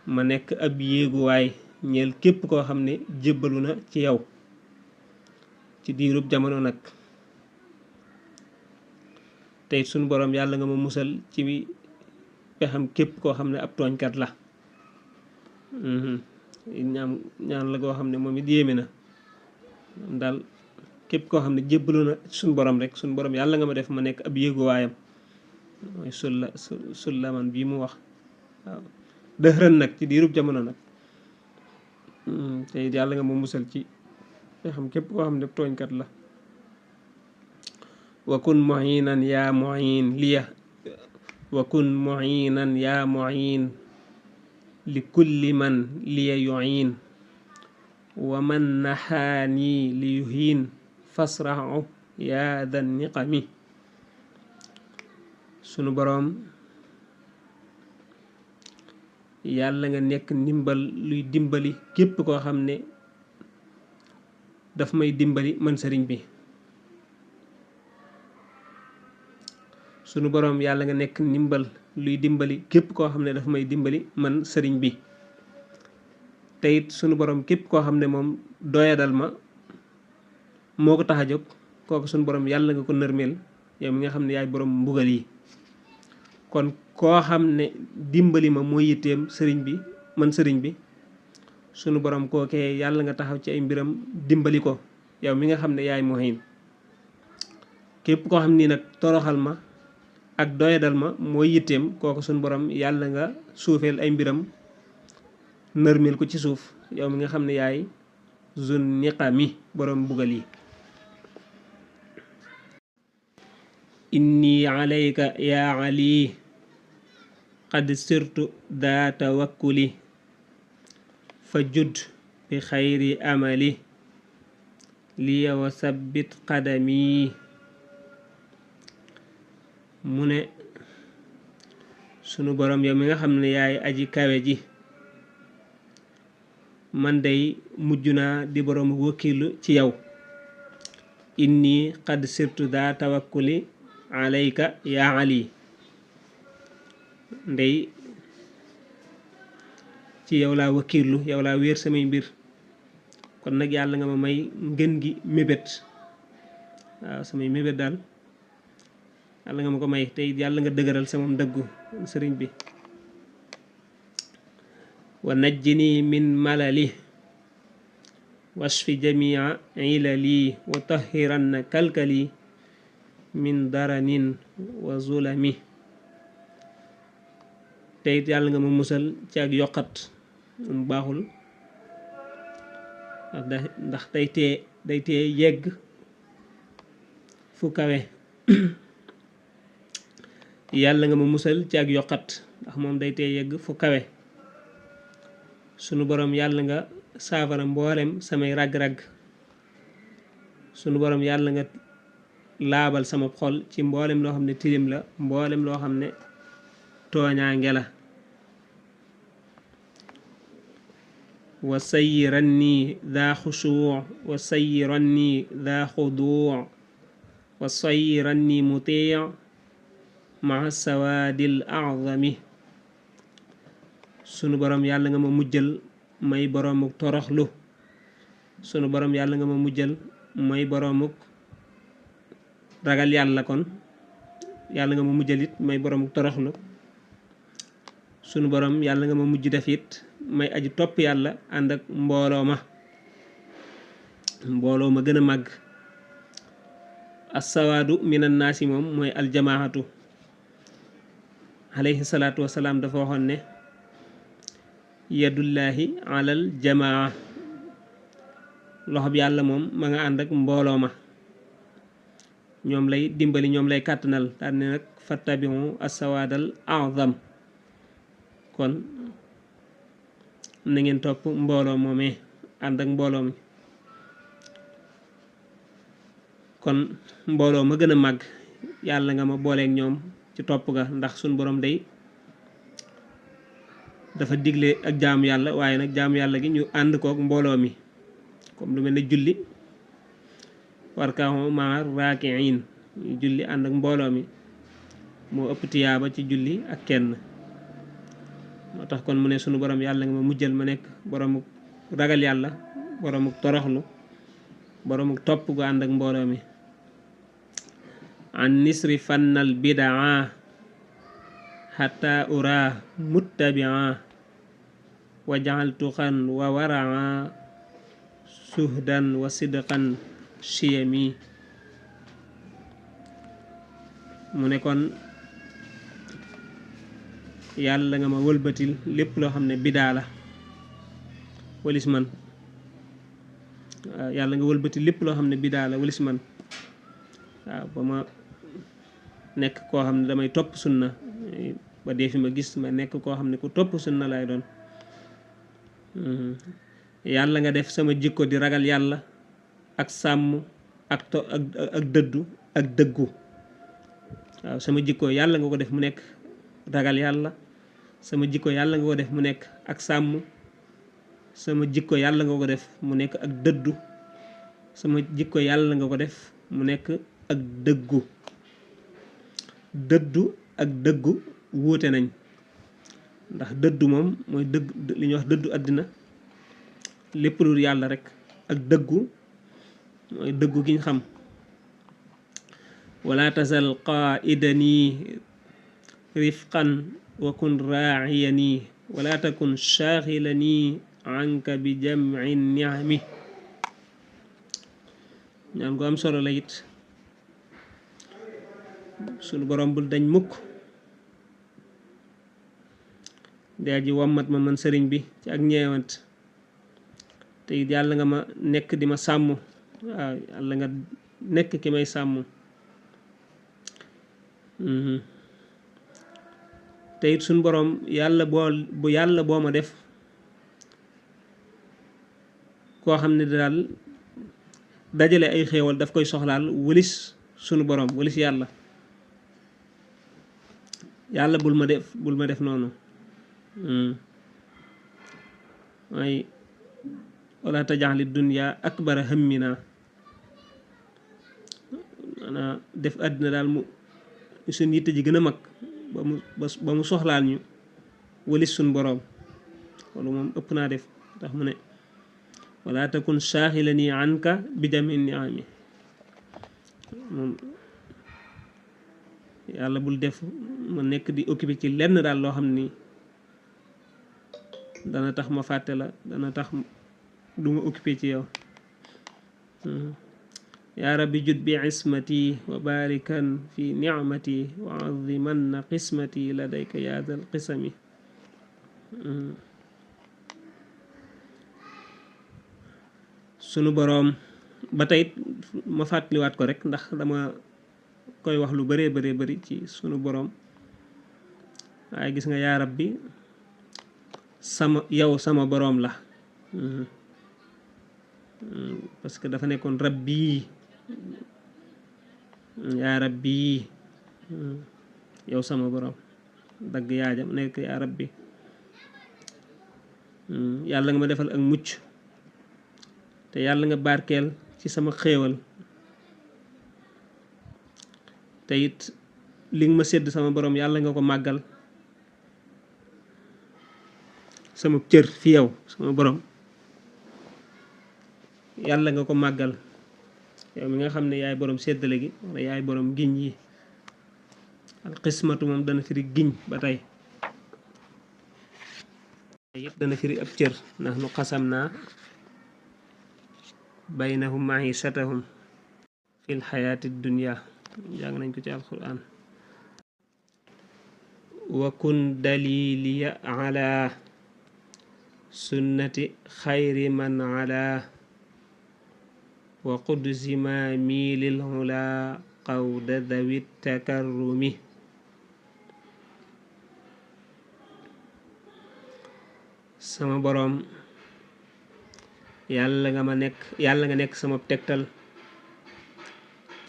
ma nekk ab yéeguwaay ñeel képp koo xam ne jébbalu na ci yow ci diirub jamono nag te it sunu borom yàlla nga ma musal ci pexam képp koo xam ne ab tooñkat la. ñaan la goo xam ne moom it yéeme na daal képp koo xam ne jébbalu na suñ borom rek suñ borom yàlla nga ma def ma nekk ab yéeguwaayam mooy sulla man bii mu wax waaw dëxërën nag ci diirub jamono nag te it yàlla nga ma musal ci pexam képp koo xam ne tooñkat la. wa kun mu'inan yaa mu'in liya wa kun mu'inan yaa mu'in li kulli man liya yu'in wa man naxaani li yuhiin fasrahu yaa dan niqami. sunu boroom yàlla nga nekk ndimbal luy dimbali képp koo xam ne daf may dimbali man sëriñ bi. sunu boroom yàlla nga nekk ndimbal luy dimbali képp koo xam ne daf may dimbali man sëriñ bi. te it sunu boroom képp koo xam ne moom doyadal ma moo ko tax a jóg kooku sunu boroom yàlla nga ko nërmeel yow mi nga xam ne yaay boroom mbugal yi. kon koo xam ne dimbali ma mooy yitteem sëriñ bi man sëriñ bi sunu boroom kookee yàlla nga taxaw ci ay mbiram dimbali ko yow mi nga xam ne yaay muhin. képp koo xam ni nag toroxal ma ak doyadal ma mooy yitteem kooku sunu boroom yàlla nga suufeel ay mbiram nërmeel ko ci suuf yow mi nga xam ne yaay zun niqami boroom mbugal yi. inni alayka yaa ali qad sirtu daa tawakkuli fa jud bi xayri amali liya wa sabbit qadami. mu ne sunu boroom yow mi nga xam ne yaay aji kawe ji man day mujj naa di boroom wakkilu ci yow. inni qad sirtu daa tawakkuli alayka yaa ali ndey ci yow laa wakkilu yow laa wéer samay mbir kon nag yàlla nga ma may ngën gi mébét waaw samay mébét daal yàlla nga ma ko may tey yàlla nga dëgëral sama dëggu sëriñ bi. wa najjini min malali wasfi jamia ilali wa tahiranna kalkali min daranin wa zulami. te it yàlla nga ma musal ci ak yokkat mu baaxul ndax day tee yegg fu kawe yàlla nga ma musal ci ak yokkat ndax moom day tee yegg fu kawe. sunu boroom yàlla nga saafara mboolem samay ragg-ragg sunu boroom yàlla nga laabal sama xol ci mboolem loo xam ne tilim la mboolem loo xam ne tooñaange la. wa sayyiranni daa xusuu wa sayyiranni daa xuduu wa sayyiranni mutii maa sawaadil a'zami. sunu boroom yàlla nga ma mujjal may boroomuk toroxlu sunu boroom yàlla nga ma mujjal may boroomuk ragal yàlla kon yàlla nga ma mujjal it may boroomuk toroxlu sunu boroom yàlla nga ma mujj def it may aji topp yàlla ànd ak mbooloo ma gën a màgg. assawaadu minan naasi moom mooy aljamaahatu alayhi salaatu wasalaam dafa waxoon ne yadullahi alal jamaa loxob yàlla moom ma nga ànd ak mbooloo ma ñoom lay dimbali ñoom lay kàttanal daal ne nag fattabihu assawaadal a'zam kon na ngeen topp mbooloo moomee ànd ak mbooloo mi. kon mbooloo ma gën a màgg yàlla nga ma booleeg ñoom ci topp ga ndax suñ borom day dafa digle ak jaamu yàlla waaye nag jaamu yàlla gi ñu ànd kook mbooloo mi comme lu mel ne julli warka'u ma'a raaki'iin ñu julli ànd ak mbooloo mi moo ëpp tiyaaba ci julli ak kenn. moo tax kon mu ne sunu borom yàlla nga ma mujjal ma nekk boromuk ragal yàlla boromuk toroxlu boromuk topp gu ànd ak mbooloo mi. an nisrifanna al bidaa xata ura muttabia wajal tuxan wa waraa suhdan wa sidqan chiyami mu ne kon yàlla nga ma wëlbatil lépp loo xam ne bidaa la walis man waaw yàlla nga wëlbatil lépp loo xam ne bidaa la walis man waaw ba ma nekk koo xam ne damay topp sunna ba dee fi ma gis ma nekk koo xam ne ku topp sunna lay doon yàlla nga def sama jikko di ragal yàlla ak sàmm ak dëddu ak dëggu waaw sama jikko yàlla nga ko def mu nekk ragal yàlla sama jikko yàlla nga ko def mu nekk ak sàmm sama jikko yàlla nga ko def mu nekk ak dëddu sama jikko yàlla nga ko def mu nekk ak dëggu dëddu ak dëggu wuute nañ ndax dëddu moom mooy dëgg li ñuy wax dëddu àddina lépp lu yàlla rek ak dëggu mooy dëggu gi ñu xam wala tasal qaidani rifqan wa kun raaciyani wala takun shaaxilani anka bi jamci niami ñaan gu am solo la it sunu borom bul dañ mukk daa ji wammat ma man sëriñ bi ci ak ñeewant te it yàlla nga ma nekk di ma sàmm waaw yàlla nga nekk ki may sàmm te it suñ boroom yàlla boo ma def koo xam ne daal dajale ay xéewal daf koy soxlaal wëlis sunu boroom wëlis yàlla yàlla bul ma def noonu waaye wala tajaxli dunya akbara hammina maanaam def àddina daal mu suñ yitte ji gën a mag ba mu soxlaal ñu walis suñ boroom loolu moom ëpp naa def ndax mu ne wala takun shaaxilani anka bi jami niami moom yàlla bul def ma nekk di occupé ci lenn daal loo xam ni dana tax ma fàtte la dana tax du ma occupé ci yow yaa rabbi jud bi ismati wa barikan fi nicmati wa azimanna qismati ladayka yaa dal qisami sunu boroom ba tey ma fàttaliwaat ko rek ndax dama koy wax lu bëree bëri ci sunu boroom waaye gis nga yaa rabbi yow sama boroom la parce que dafa nekkoon rabbi yaa rabbi yow sama boroom dagg yaajam nekk yaa rabbi yàlla nga ma defal ak mucc te yàlla nga barkeel ci sama xéewal te it li nga ma sédd sama boroom yàlla nga ko màggal sama cër fi yow sama boroom yàlla nga ko màggal yow mi nga xam ne yaay boroom séddale gi wala yaay boroom giñ yi alxismatu moom dana firi giñ ba tey yëpp dana firi ab cër ndax nu xasam naa baynahum maishatahum fil xayaati dunya jàng nañ ko ci alquran wa kun daliliya ala sunnati xayri man ala wa qud zimaami lil ula qawda dawi takarrumi sama boroom yàlla nga nekk sama tegtal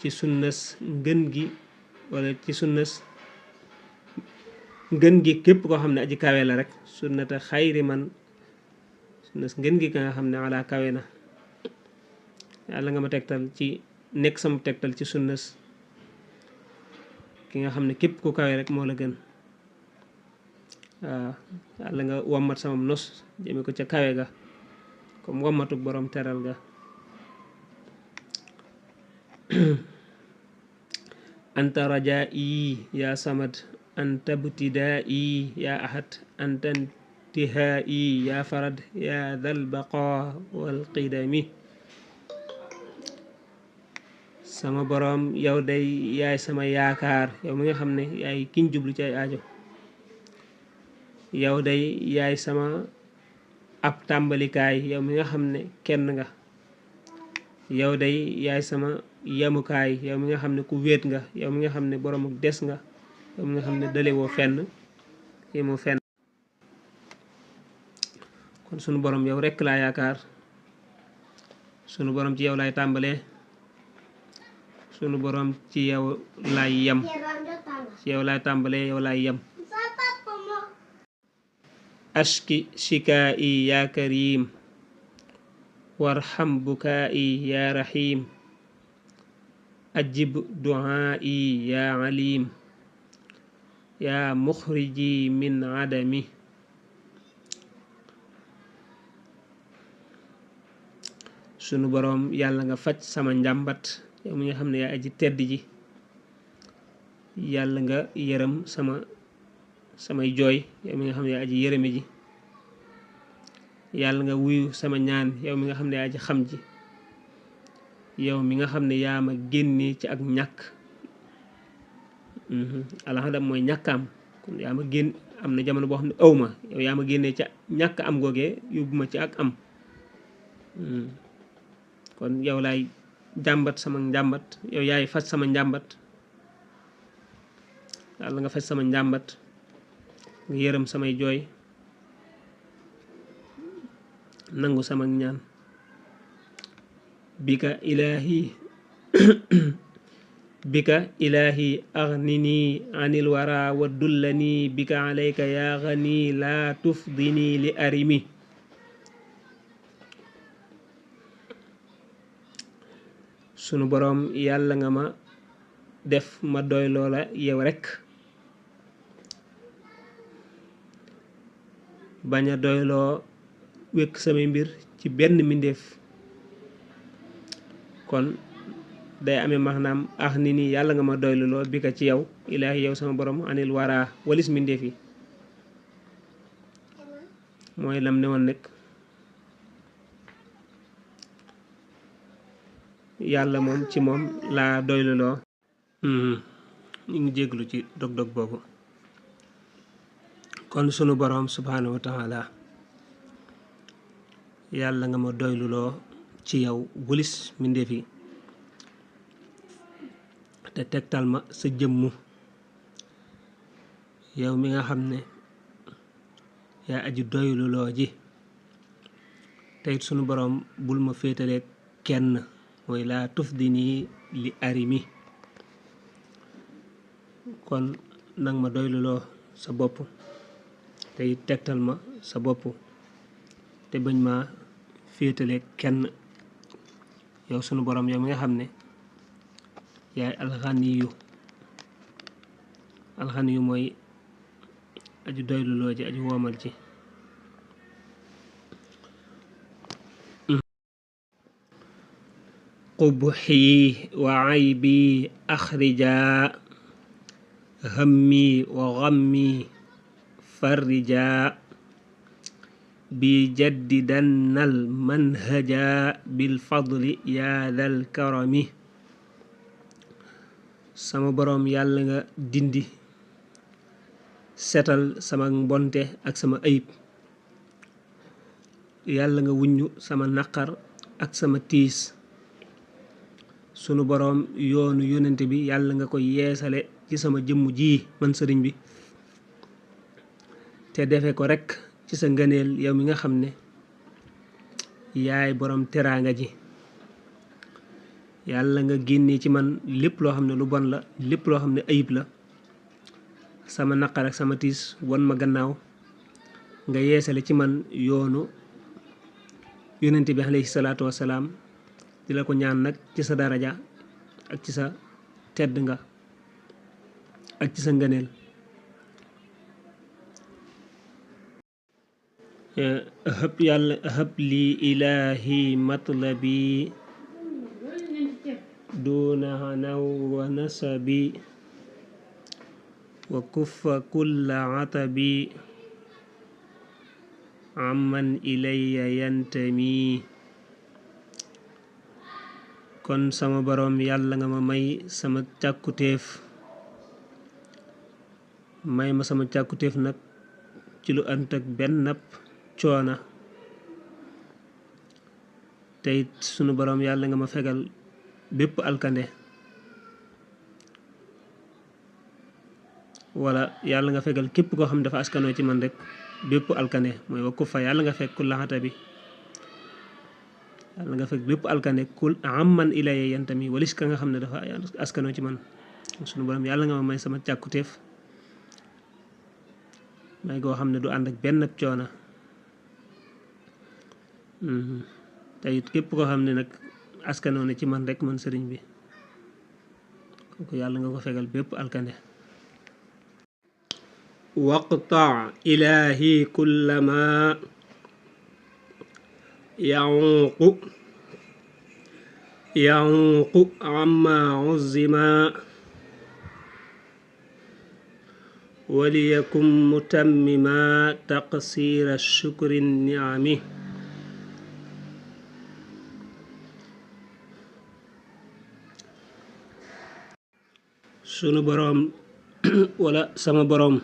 ci sunnas ngën gi wala ci sunnas ngën gi képp koo xam ne aji kawe la rek sunnata xayri man sunnas ngën gi ka nga xam ne ala kawe na yàlla nga ma tegtal ci nekk sama tegtal ci sunnas ki nga xam ne képp ku kawe rek moo la gën waaw yàlla nga wommat sama nos jëme ko ca kawe ga comme wommatuk borom teral ga anta rajaa'i ya samad anta ibtidaa'i ya ahad anta intihaa'i ya farad ya dhal baqa wal qidami. sama borom yow day yaay sama yaakaar yow mi nga xam ne yaay kiñ jublu ci ay aajo. yow day yaay sama ab tàmbalikaay yow mi nga xam ne kenn nga. yow day yaay sama yamukaay yow mi nga xam ne ku wéet nga yow mi nga xam ne boroomu des nga yow mi nga xam ne dalewoo fenn yemoo fenn. kon sunu borom yow rekk laa yaakaar sunu borom ci yow laay tàmbalee sunu borom ci yow laay yem ci yow laay tàmbalee yow laay yem. ashki shikaa'i ya karim warham bukaa'i ya rahim ajib du'aa'i ya alim ya mukhriji min adami. sunu boroom yàlla nga faj sama njàmbat yow mi nga xam ne yaa aji tedd ji. yàlla nga yërëm samay jooy yow mi nga xam ne yaa aji yërëme ji. yàlla nga wuyu sama ñaan yow mi nga xam ne yaa aji xam ji. yow mi nga xam ne yaa ma génne ci ak ñàkk. alxadam mooy ñàkkaam kon yaa ma génn am na jamono boo xam ne aw ma yow yaa ma génnee ca ñàkk am googee yóbbu ma ci ak am. kon yow laay jàmbat sama njàmbat yow yaay faj sama njàmbat. yàlla nga faj sama njàmbat nga yërëm samay jooy nangu sama ñaan. bika ilaahi bika ilaahi aghnini anil wara wa dullani bika alayka ya ghani la tufdini li arimi. sunu boroom yàlla nga ma def ma doy loola yow rekk bañ a doyloo wékk samay mbir ci benn mbindeef. kon day amee maanaam ni nii yàlla nga ma doylu loo bi ka ci yow ilaahi yow sama borom anil wara walis mbindeef yi. mooy lam ne woon nekk yàlla moom ci moom laa doylu loo. ñu ngi jéglu ci dog-dog boobu. kon sunu borom subhanahu wa taala yàlla nga ma doylu loo ci yow wulis mbindeef yi te tegtal ma sa jëmmu yow mi nga xam ne yaa aji doylu loo ji. te it sunu borom bul ma féetale kenn mooy laa tufdini li arimi. kon nag ma doylu loo sa bopp te it tegtal ma sa bopp te bañ ma féetale kenn yow sunu borom yow mi nga xam ne yaay alxaniyu mooy aju doylu loo ji aju woomal ji. qubxi wa aybi axrija hammi wa ghammi farrija bi jaddidannal manhaja bil fadli yaa dal karami. sama boroom yàlla nga dindi setal sama mbonte ak sama ayib. yàlla nga wuññu sama naqar ak sama tiis. sunu boroom yoonu yónnente bi yàlla nga ko yeesale ci sama jëmm ji man sëriñ bi te defe ko rekk ci sa ngëneel yow mi nga xam ne yaay boroom teraanga ji. yàlla nga génnee ci man lépp loo xam ne lu bon la lépp loo xam ne ayib la. sama naqar ak sama tiis won ma gannaaw nga yeesale ci man yoonu yónnente bi alayhi salaatu wassalaam. di la ko ñaan nag ci sa daraja ak ci sa tedd nga ak ci sa ngëneel. hab li ilaahi matlabi duna hanaw wa nasabi wa kuffa kulla atabi amman ilayya yantami. kon sama boroom yàlla nga ma may sama càkkutéef, may ma sama càkkutéef nag ci lu ànd ak benn coona, te it sunu boroom yàlla nga ma fegal bépp alkande, wala yàlla nga fegal képp koo xam ne dafa askanoo ci man rek bépp alkande. mooy wa kuffa yàlla nga fekk kulla atabi, yàlla nga fekk bépp alkande kul amman ilayya yantami walis ka nga xam ne dafa askanoo ci man. sunu borom yàlla nga ma may sama càkkutéef, may goo xam ne du ànd ak benn coona. te it képp koo xam ne nag askanoo na ci man rek man sëriñ bi, kooku yàlla nga ko fegal bépp alkande. waqta ilahi kullama yaququ amma uzima waliyakum mutammima taqsira shukri niami. sunu boroom wala sama boroom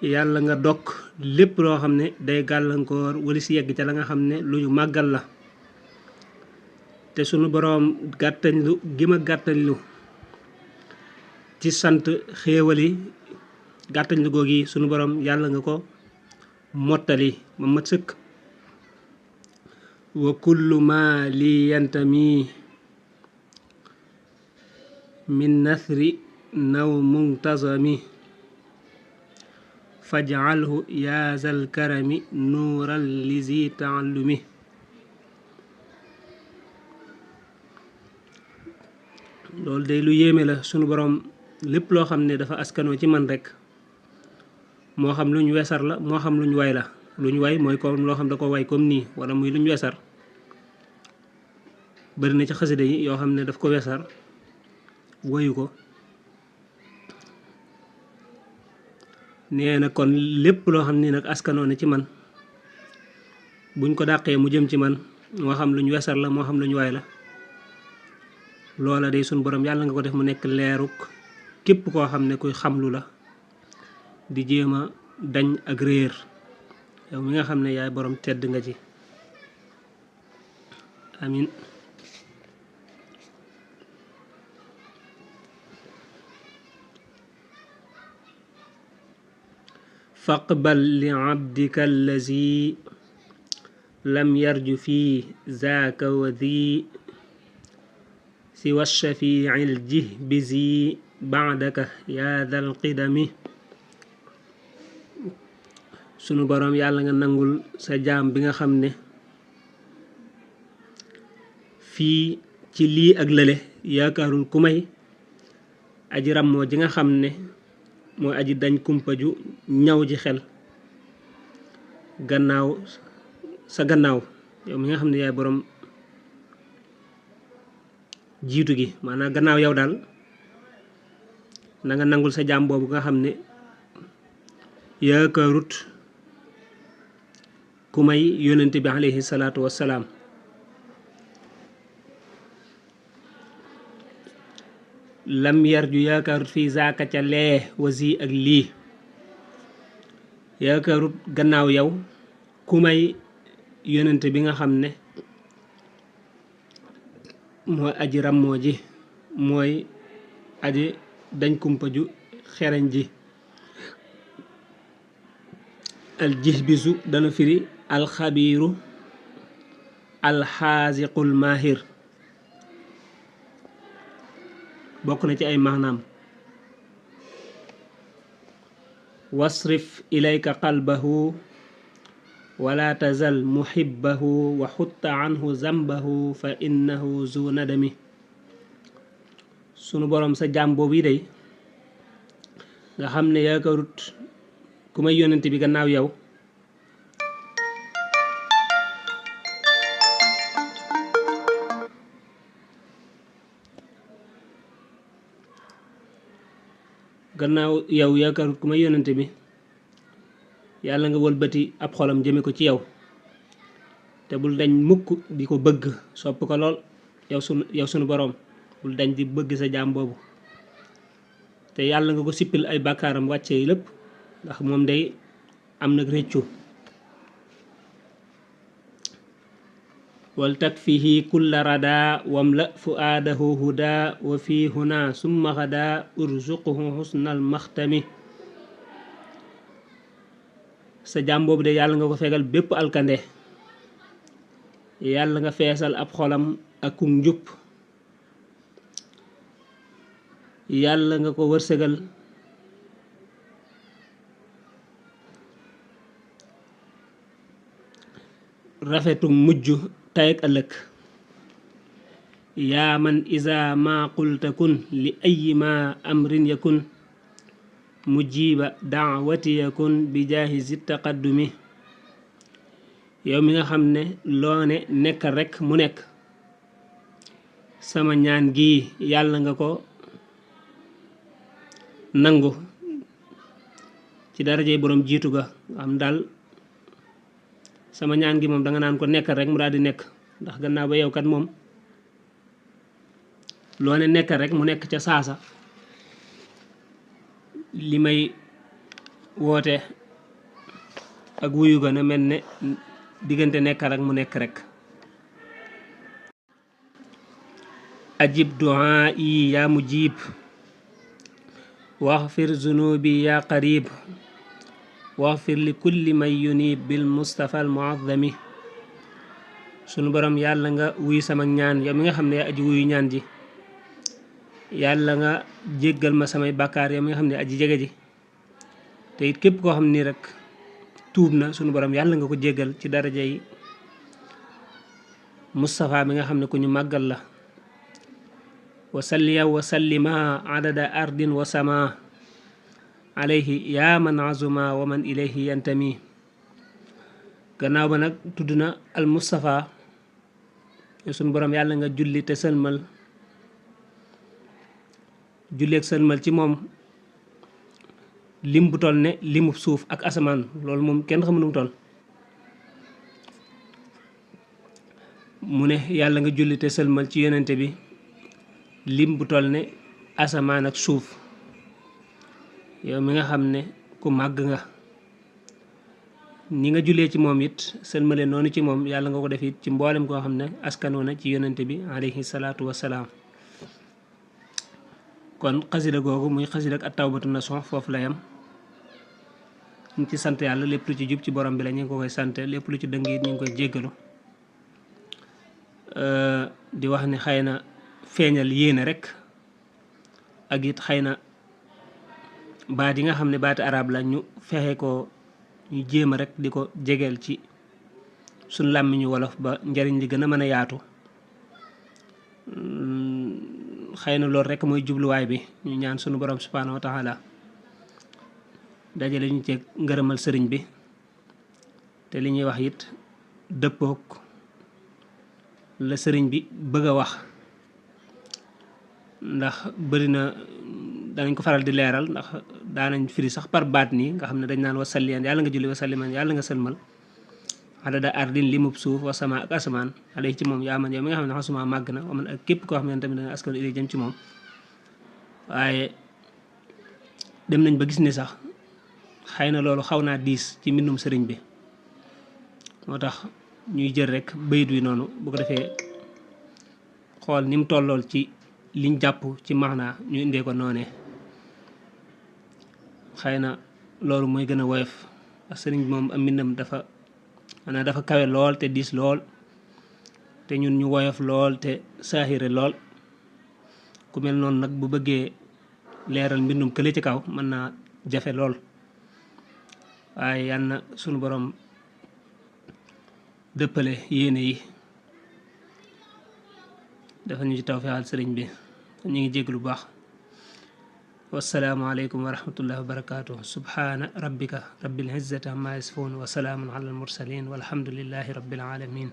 yàlla nga dokk lépp loo xam ne day gàllankoor wala si yegg ca la nga xam ne lu ñu màggal la. te sunu boroom gàttañlu gi ma gàttañlu ci sant xéewali gàttañlu googi sunu boroom yàlla nga ko mottali ma mat sëkk. wa kullu ma li yantami min nasri naw muntazami faj'alhu yaa zal karami nuural lizi taallumi. loolu day lu yéeme la. sunu boroom lépp loo xam ne dafa askanoo ci man rek, moo xam lu ñu wesar la moo xam lu ñu way la. lu ñu way mooy comme loo xam da ko way comme nii, wala muy lu ñu wesar. bari na ci xasida yi yoo xam ne daf ko wesar woyu ko. nee na kon lépp loo xam ni nag askanoo na ci man, buñ ko dàqee mu jëm ci man, moo xam lu ñu wesar la moo xam lu ñu waay la, loola day suñ borom yàlla nga ko def mu nekk leeruk képp koo xam ne kuy xamlu la di jéem a dañ ak réer. yow mi nga xam ne yaay borom tedd nga ci. amin. faqbal li abdika allazi lam yarju fi zaaka wa di siwa shafii ljihbizi baadaka yaa dal qidami. sunu boroom yàlla nga nangul sa jaam bi nga xam ne fii ci lii ak lële yaakaarul ku may aji ràmmoo ji nga xam ne mooy aji dañ kumpa ju ñaw ji xel gannaaw sa gannaaw, yow mi nga xam ne yaay boroom jiitu gi. maanaam gannaaw yow daal na nga nangul sa jaam boobu nga xam ne yaakaarut ku may yónnent bi alayhi salaatu wassalaam. lam yarju yaakaarut fii zaaka ca lee wasi ak lii, yaakaarut gannaaw yow ku may yónnent bi nga xam ne mooy aji ràmmoo ji, mooy aji dañ kumpa ju xereñ ji. al jihbisu dana firi alxabiiru alxaasiqul maahir, bokk na ci ay maanaam. wasrif ilayka qalbahu wala tazal muhibbahu wa xutta anhu zambahu fa innahu zu nadami. sunu boroom sa jaam boobu yi day nga xam ne yaakaarut ku may yónnent bi gannaaw yow, gannaaw yow yaakaar ku may yonente bi yàlla nga wëlbati ab xolam jëme ko ci yow te bul dañ mukk di ko bëgg sopp ko lool yow sunu boroom bul dañ di bëgg sa jaam boobu te yàlla nga ko sippil ay bàkkaaram wàccee lépp ndax moom day am nag réccu wal takfihi kulla rada wamla fuaadahu huda wa fi huna summa xada urzuquhu husnal maxtami sa jaam boobu de yàlla nga ko fegal bépp alkande yàlla nga feesal ab xolam ak ku njub yàlla nga ko wërsëgal rafetu mujj tay ak ëllëg yaa man iza ma qulta kun li ayi ma amrin yakun mujiba daawati yakun bi jaahi zi taqaddumi yow mi nga xam ne loo ne nekkal rekk mu nekk sama ñaan gi yàlla nga ko nangu ci darajey boroom jiitu ga am daal sama ñaan gi moom danga naan ko nekkal rek mu daal di nekk ndax gannaaw ba yow kat moom loo ne nekkal rek mu nekk ca saasa li may woote ak wuyu ga na mel ne diggante nekkal rek mu nekk rek ajib du'a yi yaa mujib waxfir zunubi yaa qarib waxfir li kulli man yunib bil mustafa al muazzami sunu borom yàlla nga wuyu sama ñaan yow mi nga xam ne yaa aji wuyu ñaan ji yàlla nga jéggal ma samay bàkkaar yow mi nga xam ne aji jege ji te it képp koo xam ni rek tuub na sunu borom yàlla nga ko jéggal ci daraja yi Mustafa mi nga xam ne ku ñu màggal la wa salliya wa sallima adada ardin wa sama alayhi yaa man azuma wa man ilayhi yantami gannaaw ba nag tudd na al Mustafa sunu borom yàlla nga julli te sëlmal julleeg sëlmal ci moom lim bu toll ne limu suuf ak asamaan loolu moom kenn xamu nu mu toll mu ne yàlla nga julli te sëlmal ci yonente bi lim bu toll ne asamaan ak suuf yow mi nga xam ne ku màgg nga ni nga jullee ci moom it sëlmale noonu ci moom yàlla nga ko def it ci mboolem koo xam ne askanoo na ci yonente bi alayhi salaatu wassalaam kon xasida googu muy xasida ak at-tawbatu nasuh foofu la yam ñu ci sant yàlla lépp lu ci jub ci borom bi la ñu ngi ko koy sant lépp lu ci dëng it ñu ngi koy jéggalu di wax ni xëy na feeñal yéene rek ak it xëy na baat yi nga xam ne baati arab la ñu fexe ko ñu jéem a rek di ko jegeel ci suñ làmmiñu wolof ba njariñ li gën a mën a yaatu xëy na loolu rek mooy jubluwaay bi ñu ñaan sunu borom subhaanahu wa taala dajale ñu ceeg ngërëmal sëriñ bi te li ñuy wax it dëppook la sëriñ bi bëgg a wax ndax bëri na danañ ko faral di leeral ndax daanañ firi sax par baat nii nga xam ne dañ naan wasalliyan yàlla nga julli wasalliman yàlla nga sëlmal adada ardin limub suuf wa sama ak asamaan alay ci moom yaa man yow mi nga xam ne xasuma màgg na waman ak képp koo xam ne tamit danga askan ilay jëm ci moom waaye dem nañ ba gis ne sax xëy na loolu xaw naa diis ci mbindum sëriñ bi moo tax ñuy jël rek bayit wi noonu bu ko defee xool ni mu tollool ci liñ jàpp ci maanaa ñu indee ko noonee xëy na loolu mooy gën a woyof ak sëriñ bi moom am mbindam dafa kawe lool te diis lool te ñun ñu woyof lool te saaxire lool ku mel noonu nag bu bëggee leeral mbindum kële ci kaw mën naa jafe lool waaye yal na sunu borom dëppale yéene yi dafa ñu ci tawfeexal sëriñ bi ñu ngi jéglu bu baax wassalaamu aleykum wa rahmatullahi wa barakaatuh subhaana rabbika rabbil izzati amma yasifun wa salaamun ala al mursalin walhamdulillahi rabbil alamin